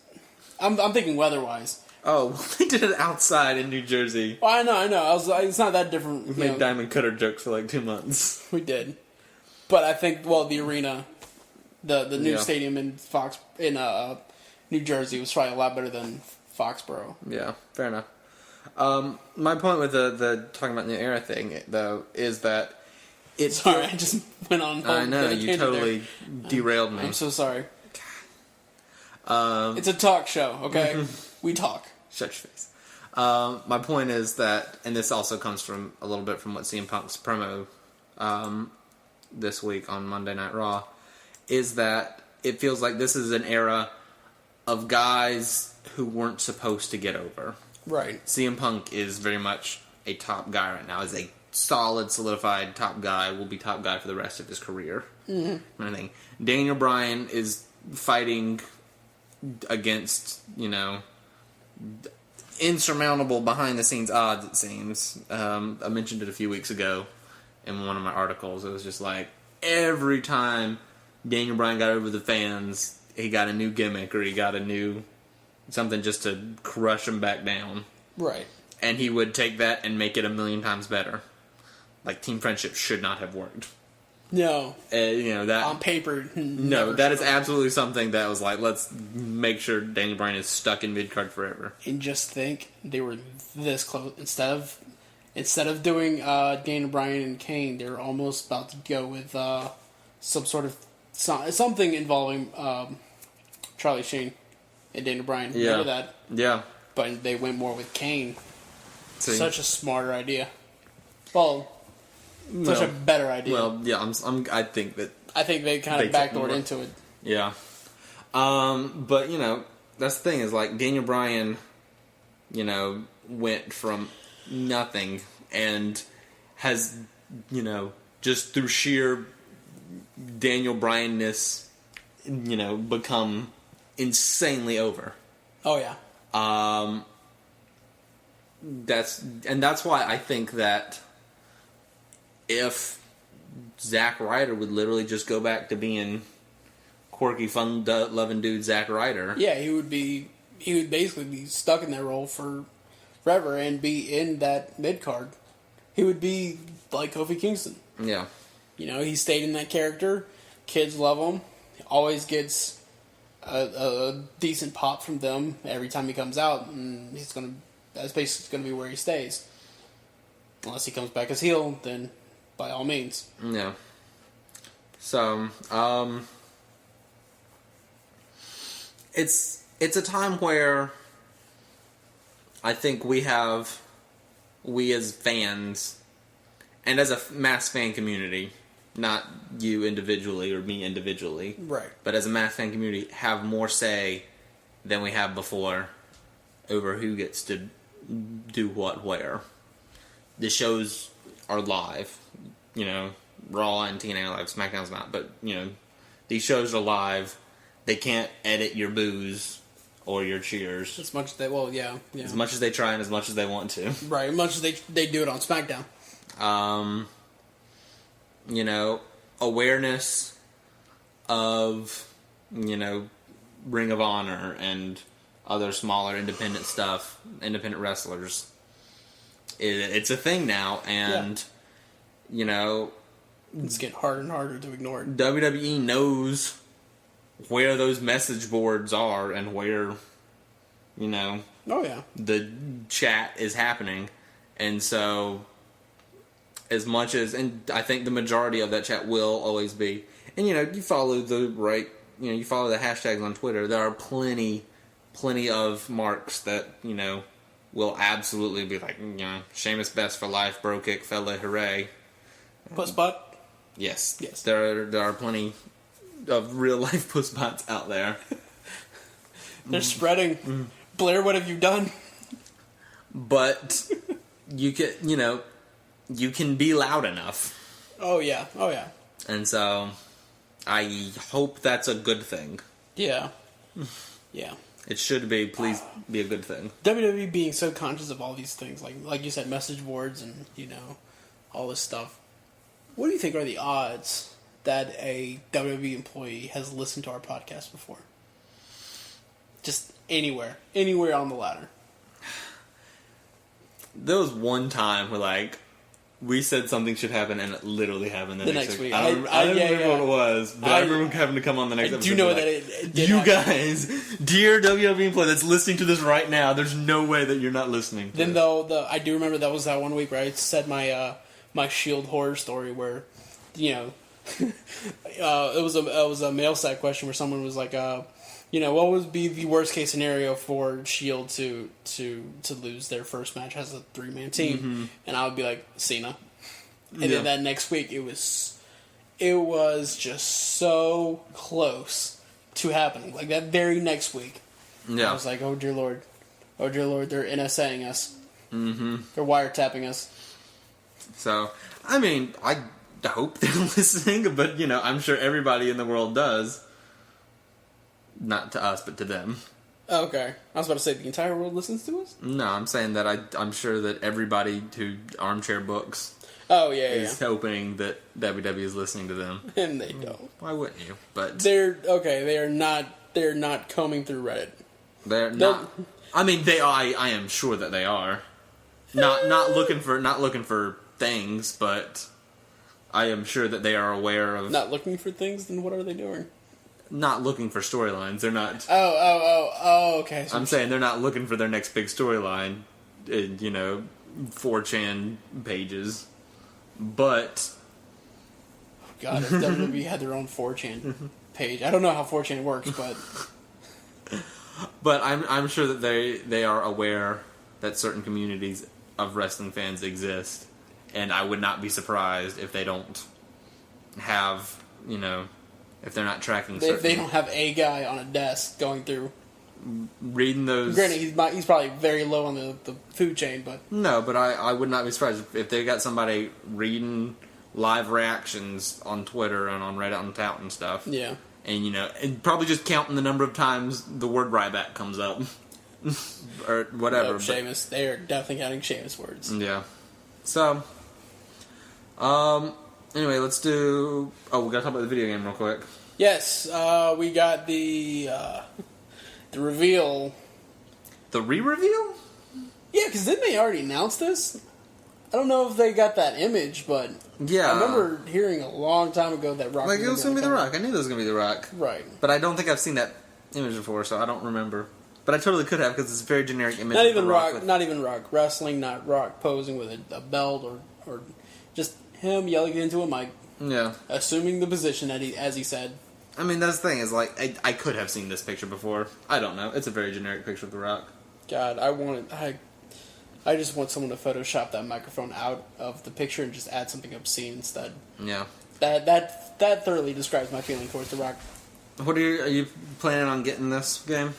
I'm thinking weather-wise. Oh, they did it outside in New Jersey. Well, I know. I was like, it's not that different. We made Diamond Cutter jokes for like 2 months. We did, but I think the arena, the new stadium in New Jersey was probably a lot better than Foxborough. Yeah, fair enough. My point with the talking about the era thing, though, is that it's. Sorry, I just went on. I know you totally derailed me. I'm so sorry. It's a talk show, okay? We talk. Shut your face. My point is that, and this also comes from a little bit from what CM Punk's promo this week on Monday Night Raw, is that it feels like this is an era of guys who weren't supposed to get over. Right. CM Punk is very much a top guy right now. Is a solid, solidified top guy. Will be top guy for the rest of his career. Mm-hmm. I think Daniel Bryan is fighting against, insurmountable behind-the-scenes odds, it seems. I mentioned it a few weeks ago in one of my articles. It was just like, every time Daniel Bryan got over the fans, he got a new gimmick, or he got a new something just to crush him back down. Right. And he would take that and make it a million times better. Like, Team Friendship should not have worked. No. That on paper. No, that is absolutely something that was like, let's make sure Daniel Bryan is stuck in mid-card forever. And just think, they were this close. Instead of doing Daniel Bryan and Kane, they were almost about to go with some sort of something involving Charlie Sheen and Daniel Bryan. Yeah. Remember that? Yeah. But they went more with Kane. See? Such a smarter idea. Well, such a better idea. Well, yeah, I think they kind of backdoored into it. Yeah. But, that's the thing is, like, Daniel Bryan, went from nothing and has, just through sheer Daniel Bryan-ness, become insanely over. Oh, yeah. That's why I think that if Zack Ryder would literally just go back to being quirky, fun-loving dude Zack Ryder. Yeah, he would basically be stuck in that role for forever and be in that mid-card. He would be like Kofi Kingston. Yeah. He stayed in that character. Kids love him. He always gets a decent pop from them every time he comes out, and that's basically going to be where he stays. Unless he comes back as heel, then by all means. Yeah. So, it's a time where I think we as fans, and as a mass fan community, not you individually or me individually, right? But as a mass fan community, have more say than we have before over who gets to do what where. The shows are live, Raw and TNA are live, SmackDown's not, but, these shows are live. They can't edit your boos or your cheers. As much as yeah. As much as they try and as much as they want to. Right, as much as they do it on SmackDown. Awareness of, Ring of Honor and other smaller independent stuff, independent wrestlers. It's a thing now, and, it's getting harder and harder to ignore it. WWE knows where those message boards are and where, oh yeah, the chat is happening. And so, and I think the majority of that chat will always be, and you follow you follow the hashtags on Twitter, there are plenty of marks that, will absolutely be like, Sheamus best for life, bro kick, fella, hooray. Puss butt? Yes. Yes. There are plenty of real life puss butts out there. They're spreading. Blair, what have you done? But you can be loud enough. Oh yeah. And so I hope that's a good thing. Yeah. Yeah. It should be. Please be a good thing. WWE being so conscious of all these things, like you said, message boards and all this stuff. What do you think are the odds that a WWE employee has listened to our podcast before? Just anywhere on the ladder. There was one time where we said something should happen, and it literally happened the next week. I don't remember what it was, but I remember having to come on the next episode. Do you know that it did you happen. Guys, dear WWE employee that's listening to this right now, there's no way that you're not listening to it. I do remember that was that one week where I said my Shield horror story where, it was a mail sack question where someone was like, what would be the worst case scenario for Shield to lose their first match as a 3-man team? Mm-hmm. And I would be like, Cena. And then that next week it was just so close to happening. Like that very next week. Yeah. I was like, oh dear Lord, they're NSAing us. Mm-hmm. They're wiretapping us. So, I mean, I hope they're listening, but I'm sure everybody in the world does. Not to us, but to them. Okay. I was about to say the entire world listens to us? No, I'm saying that I'm sure that everybody who Armchair Books is hoping that WW is listening to them. And they don't. Why wouldn't you? But they're not combing through Reddit. They're not. I mean, they are. I am sure that they are. Not looking for things, but I am sure that they are aware of... Not looking for things? Then what are they doing? Not looking for storylines. They're not... Oh, okay. So I'm saying they're not looking for their next big storyline in, 4chan pages. But... God, if WWE had their own 4chan page. I don't know how 4chan works, but... But I'm sure that they are aware that certain communities of wrestling fans exist. And I would not be surprised if they don't have, if they're not tracking If they don't have a guy on a desk going through... Reading those... Granted, he's probably very low on the food chain, but... No, but I would not be surprised if they got somebody reading live reactions on Twitter and on Reddit and tout and stuff. Yeah. And, and probably just counting the number of times the word Ryback comes up. Or whatever. No, Sheamus. They are definitely counting Sheamus words. Yeah. So... Anyway, let's do... Oh, we gotta talk about the video game real quick. Yes, we got the reveal. The re-reveal? Yeah, because didn't they already announce this? I don't know if they got that image, but... Yeah. I remember hearing a long time ago that Rock... Like, it was gonna be The Rock. I knew it was gonna be The Rock. Right. But I don't think I've seen that image before, so I don't remember. But I totally could have, because it's a very generic image. Not even Rock, not even Rock wrestling, not Rock posing with a belt or just him yelling into a mic. Yeah. Assuming the position as he said. I mean, that's the thing, is like, I could have seen this picture before. I don't know. It's a very generic picture of The Rock. God, I just want someone to Photoshop that microphone out of the picture and just add something obscene instead. Yeah. That thoroughly describes my feeling towards The Rock. Are you planning on getting this game?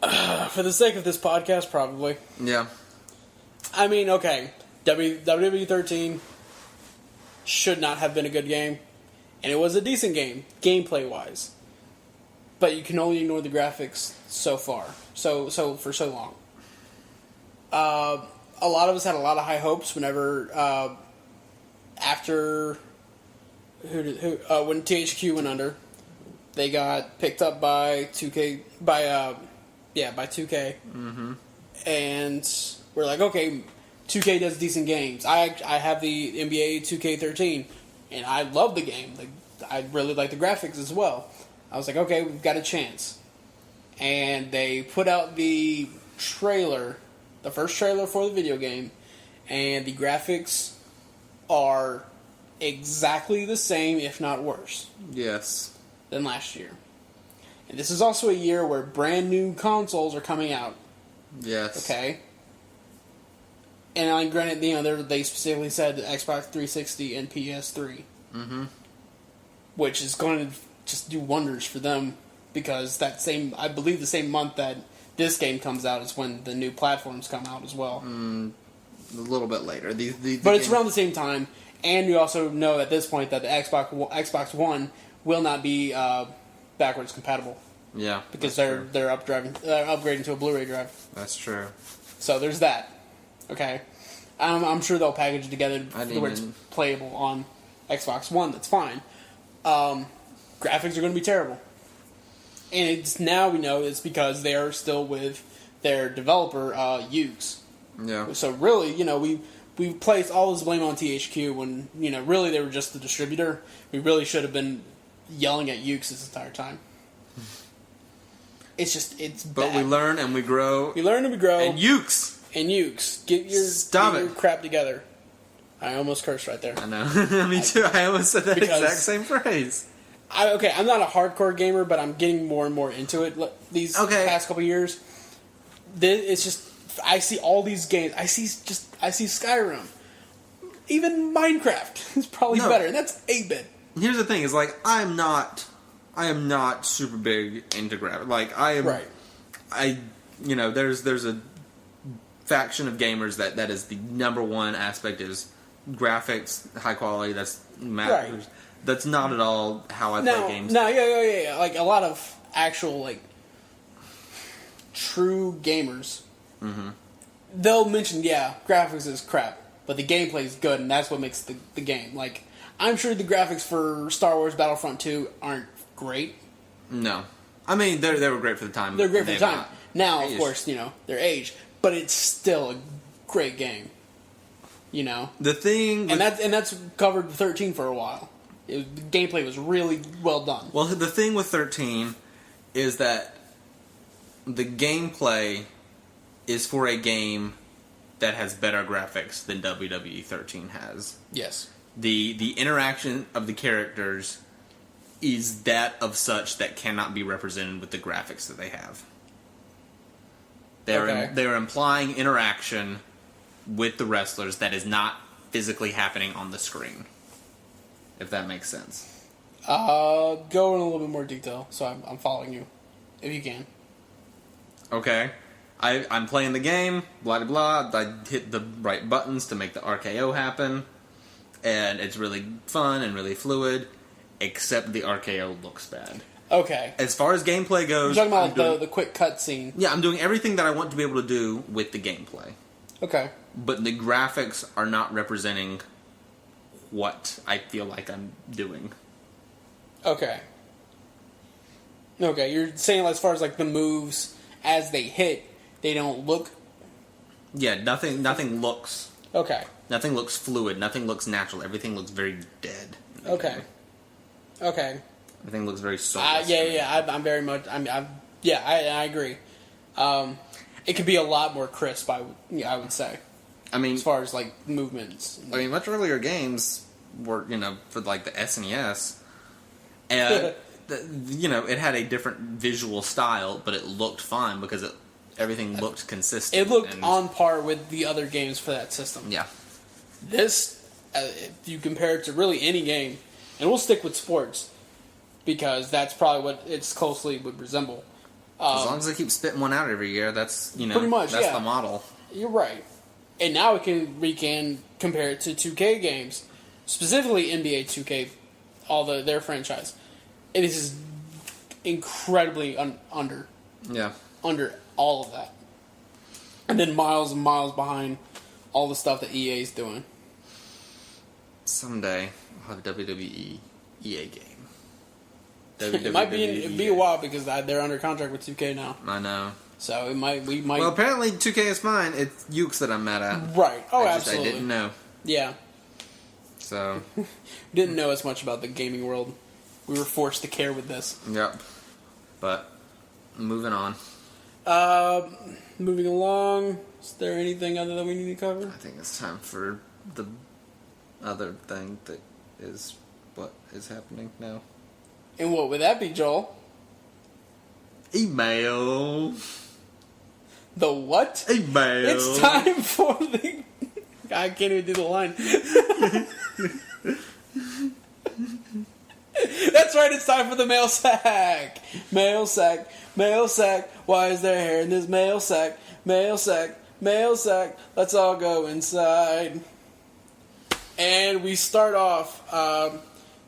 For the sake of this podcast, probably. Yeah. I mean, okay. WWE 13 should not have been a good game. And it was a decent game, gameplay-wise. But you can only ignore the graphics so far. For so long. A lot of us had a lot of high hopes whenever... after... when THQ went under, they got picked up by 2K... by 2K. Mm-hmm. And we're like, okay, 2K does decent games. I have the NBA 2K13, and I love the game. I really like the graphics as well. I was like, okay, we've got a chance. And they put out the trailer, the first trailer for the video game, and the graphics are exactly the same, if not worse. Yes. Than last year. And this is also a year where brand new consoles are coming out. Yes. Okay? And granted, they specifically said Xbox 360 and PS3. Mm-hmm. Which is going to just do wonders for them, because I believe the same month that this game comes out is when the new platforms come out as well. A little bit later. But it's around the same time, and you also know at this point that the Xbox One will not be backwards compatible. Yeah, because they're upgrading to a Blu-ray drive. That's true. So there's that. Okay, I'm sure they'll package it together where it's playable on Xbox One. That's fine. Graphics are going to be terrible, and it's now we know it's because they are still with their developer Yuke's. Yeah. So really, we placed all this blame on THQ when really they were just the distributor. We really should have been yelling at Yuke's this entire time. It's But bad. we learn and we grow. We learn and we grow. And Yuke's! Get your crap together. I almost cursed right there. I know. Me too. I almost said that exact same phrase. I'm not a hardcore gamer, but I'm getting more and more into it these past couple years. It's just, I see all these games. I see Skyrim. Even Minecraft is probably better, and that's 8-bit. Here's the thing: is like I am not super big into graphics. Like I am. Right. There's a faction of gamers that is the number one aspect is graphics, high quality. That's matters. Right. That's not at all how I play games. No, yeah. Like a lot of actual true gamers, they'll mention, graphics is crap, but the gameplay is good, and that's what makes the game. Like, I'm sure the graphics for Star Wars Battlefront 2 aren't great. No. I mean, they were great for the time. They're great for the time. Now, of course, they're aged, but it's still a great game. The thing... And that's covered 13 for a while. The gameplay was really well done. Well, the thing with 13 is that the gameplay is for a game that has better graphics than WWE 13 has. Yes. The interaction of the characters is that of such that cannot be represented with the graphics that they have. They're implying interaction with the wrestlers that is not physically happening on the screen. If that makes sense. Go in a little bit more detail, so I'm following you, if you can. Okay. I'm playing the game, blah, blah, blah. I hit the right buttons to make the RKO happen, and it's really fun and really fluid, except the RKO looks bad. Okay. As far as gameplay goes... You're talking about the quick cutscene. Yeah, I'm doing everything that I want to be able to do with the gameplay. Okay. But the graphics are not representing what I feel like I'm doing. Okay. Okay, you're saying as far as like the moves as they hit, they don't look... Yeah, nothing looks... Okay. Nothing looks fluid, nothing looks natural, everything looks very dead. Okay. Game. Okay. Everything looks very soulless. I'm very much... I agree. It could be a lot more crisp, I would say. I mean... As far as, like, movements. I mean, much earlier games were, for, like, the SNES, and, it had a different visual style, but it looked fine because everything looked consistent. It looked on par with the other games for that system. Yeah. This, if you compare it to really any game, and we'll stick with sports, because that's probably what it's closely would resemble. As long as they keep spitting one out every year, that's, pretty much, that's the model. You're right. And now we can compare it to 2K games, specifically NBA 2K, their franchise. It is incredibly under. Yeah. Under all of that. And then miles and miles behind all the stuff that EA is doing. Someday, I'll have a WWE EA game. It might be a while because they're under contract with 2K now. I know. So we might. Well, apparently 2K is fine. It's Ukes that I'm mad at. Right. Oh, absolutely. I didn't know. Yeah. So. Didn't know as much about the gaming world. We were forced to care with this. Yep. But, moving on. Moving along. Is there anything other that we need to cover? I think it's time for the other thing that is what is happening now. And what would that be, Joel? Email. The what? Email. It's time for the... I can't even do the line. That's right, it's time for the mail sack. Mail sack. Mail sack. Why is there hair in this mail sack? Mail sack. Mail sack. Let's all go inside. And we start off.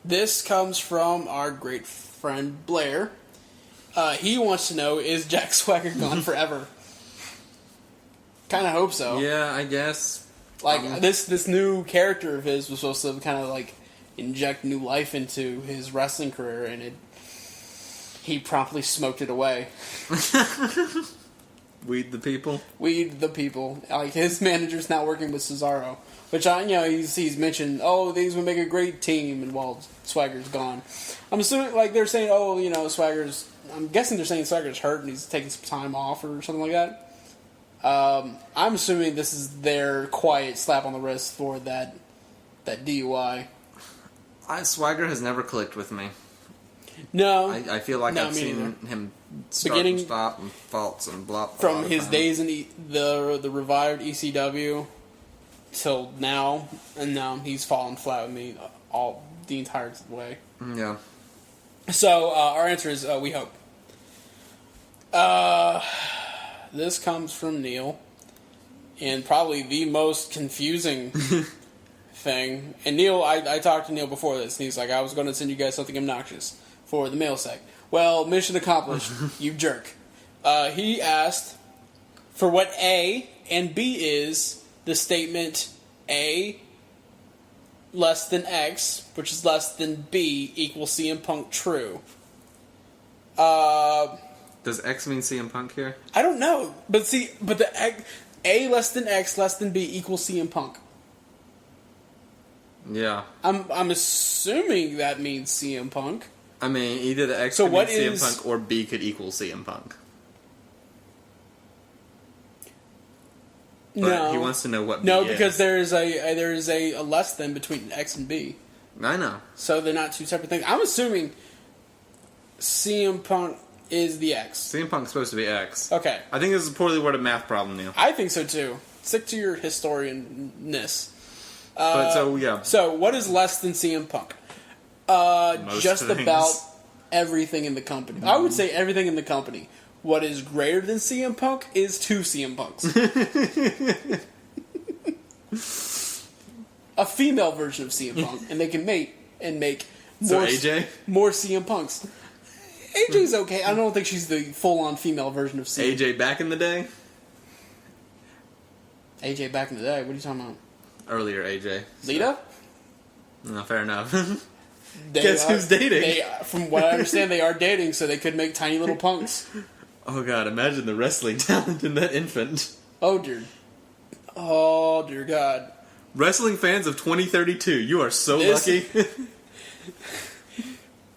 This comes from our great friend Blair. He wants to know, is Jack Swagger gone forever? Kind of hope so. Yeah, I guess. Like, this new character of his was supposed to kind of, like, inject new life into his wrestling career, and he promptly smoked it away. Weed the people? Weed the people. Like, his manager's now working with Cesaro. Which, he's mentioned, these would make a great team, and while Swagger's gone. I'm assuming, like, they're saying, Swagger's... I'm guessing they're saying Swagger's hurt and he's taking some time off or something like that. I'm assuming this is their quiet slap on the wrist for that DUI. Swagger has never clicked with me. No. I feel like I've seen him start and stop and faults and blah, blah. From his days in the revived ECW till now, and now he's fallen flat with me the entire way. Yeah. So, our answer is, we hope. This comes from Neil, and probably the most confusing thing. And Neil, I talked to Neil before this, and he's like, I was going to send you guys something obnoxious for the mail sack. Well, mission accomplished, you jerk. He asked for what A and B is the statement A less than X, which is less than B, equals CM Punk true. Does X mean CM Punk here? I don't know, but the A less than X less than B equals CM Punk. Yeah. I'm assuming that means CM Punk. I mean, either the X So could what mean CM is- Punk or B could equal CM Punk. But No, he wants to know what B no, is. because there is a less than between X and B, I know. so they're not two separate things. I'm assuming CM Punk is the X. CM Punk's supposed to be X. Okay, I think this is a poorly worded math problem, Neil. I think so too. Stick to your historian-ness. But so, yeah. So, what is less than CM Punk? Most Just things. about everything in the company. I would say everything in the company. What is greater than CM Punk is two CM Punks. A female version of CM Punk, and they can mate and make So more, AJ? more CM Punks. AJ's okay. I don't think she's the full-on female version of CM. AJ back in the day? AJ back in the day. What are you talking about? Earlier AJ. Lita? No, fair enough. They Guess who's dating? From what I understand, they are dating, so they could make tiny little punks. Oh god, imagine the wrestling talent in that infant. Oh dear. Oh dear God. Wrestling fans of 2032, you are so This- lucky.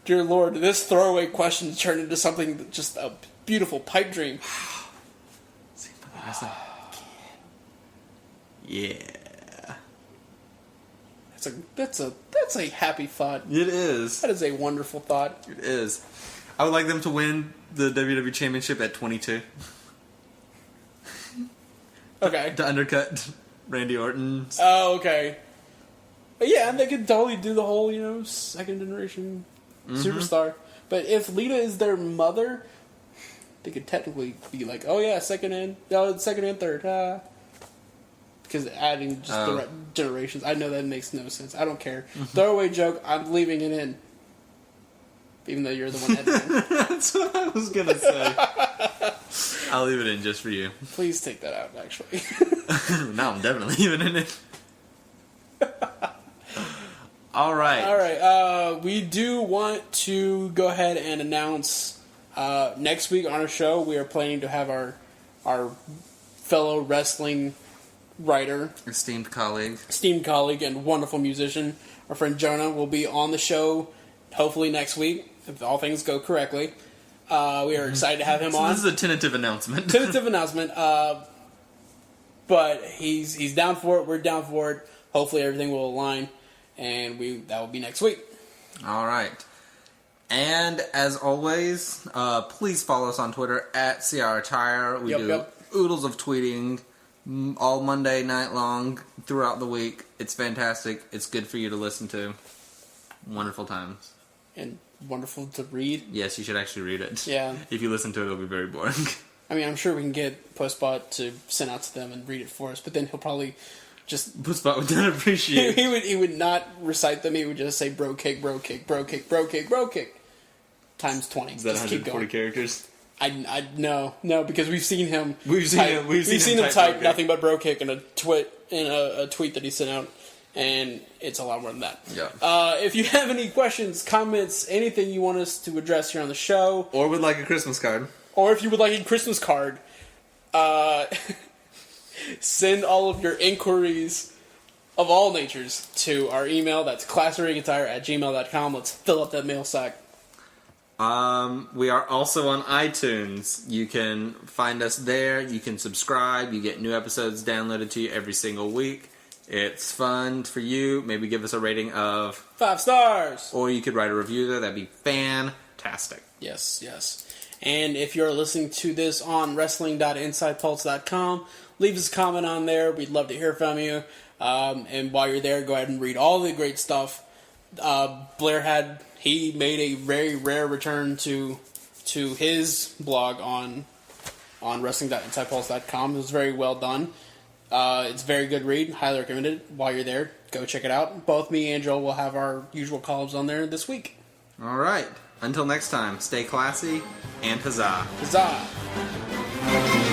Dear Lord, this throwaway question turned into something just a beautiful pipe dream. Yeah. That's a happy thought. It is. That is a wonderful thought. It is. I would like them to win the WWE Championship at 22. Okay. To undercut Randy Orton. Oh, okay. But yeah, and they could totally do the whole, second generation superstar. But if Lita is their mother, they could technically be like, oh yeah, second and third. Because adding just the right generations, I know that makes no sense. I don't care. Throwaway joke, I'm leaving it in. Even though you're the one editing. That's what I was gonna say. I'll leave it in just for you. Please take that out, actually. Now I'm definitely leaving it in. Alright. Alright, we do want to go ahead and announce next week on our show we are planning to have our fellow wrestling writer, Esteemed colleague, and wonderful musician, our friend Jonah, will be on the show hopefully next week, if all things go correctly. We are excited to have him on. This is a tentative announcement. But he's down for it, we're down for it. Hopefully everything will align, and that will be next week. Alright. And as always, please follow us on Twitter at CRAttire. We do oodles of tweeting all Monday night long throughout the week. It's fantastic. It's good for you to listen to. Wonderful times. And wonderful to read. Yes, you should actually read it. Yeah. If you listen to it, it'll be very boring. I mean, I'm sure we can get Postbot to send out to them and read it for us, but then he'll probably just... Pussbot would not appreciate he would not recite them, he would just say bro kick, bro kick, bro kick, bro kick, bro kick. Times 20. Is that just 140 keep going. characters? No, because we've seen him. We've seen him type nothing but bro kick in a tweet that he sent out, and it's a lot more than that. Yeah. If you have any questions, comments, anything you want us to address here on the show, Or would like a Christmas card. or if you would like a Christmas card, send all of your inquiries of all natures to our email. That's classratingattire@gmail.com. Let's fill up that mail sack. We are also on iTunes. You can find us there. You can subscribe. You get new episodes downloaded to you every single week. It's fun for you. Maybe give us a rating of 5 stars! Or you could write a review there. That'd be fantastic. Yes. And if you're listening to this on wrestling.insidepulse.com, leave us a comment on there. We'd love to hear from you. And while you're there, go ahead and read all the great stuff. Blair he made a very rare return to his blog on wrestling.insidepulse.com. It was very well done. It's a very good read. Highly recommend it. While you're there, go check it out. Both me and Joel will have our usual columns on there this week. All right. Until next time, stay classy and huzzah. Huzzah!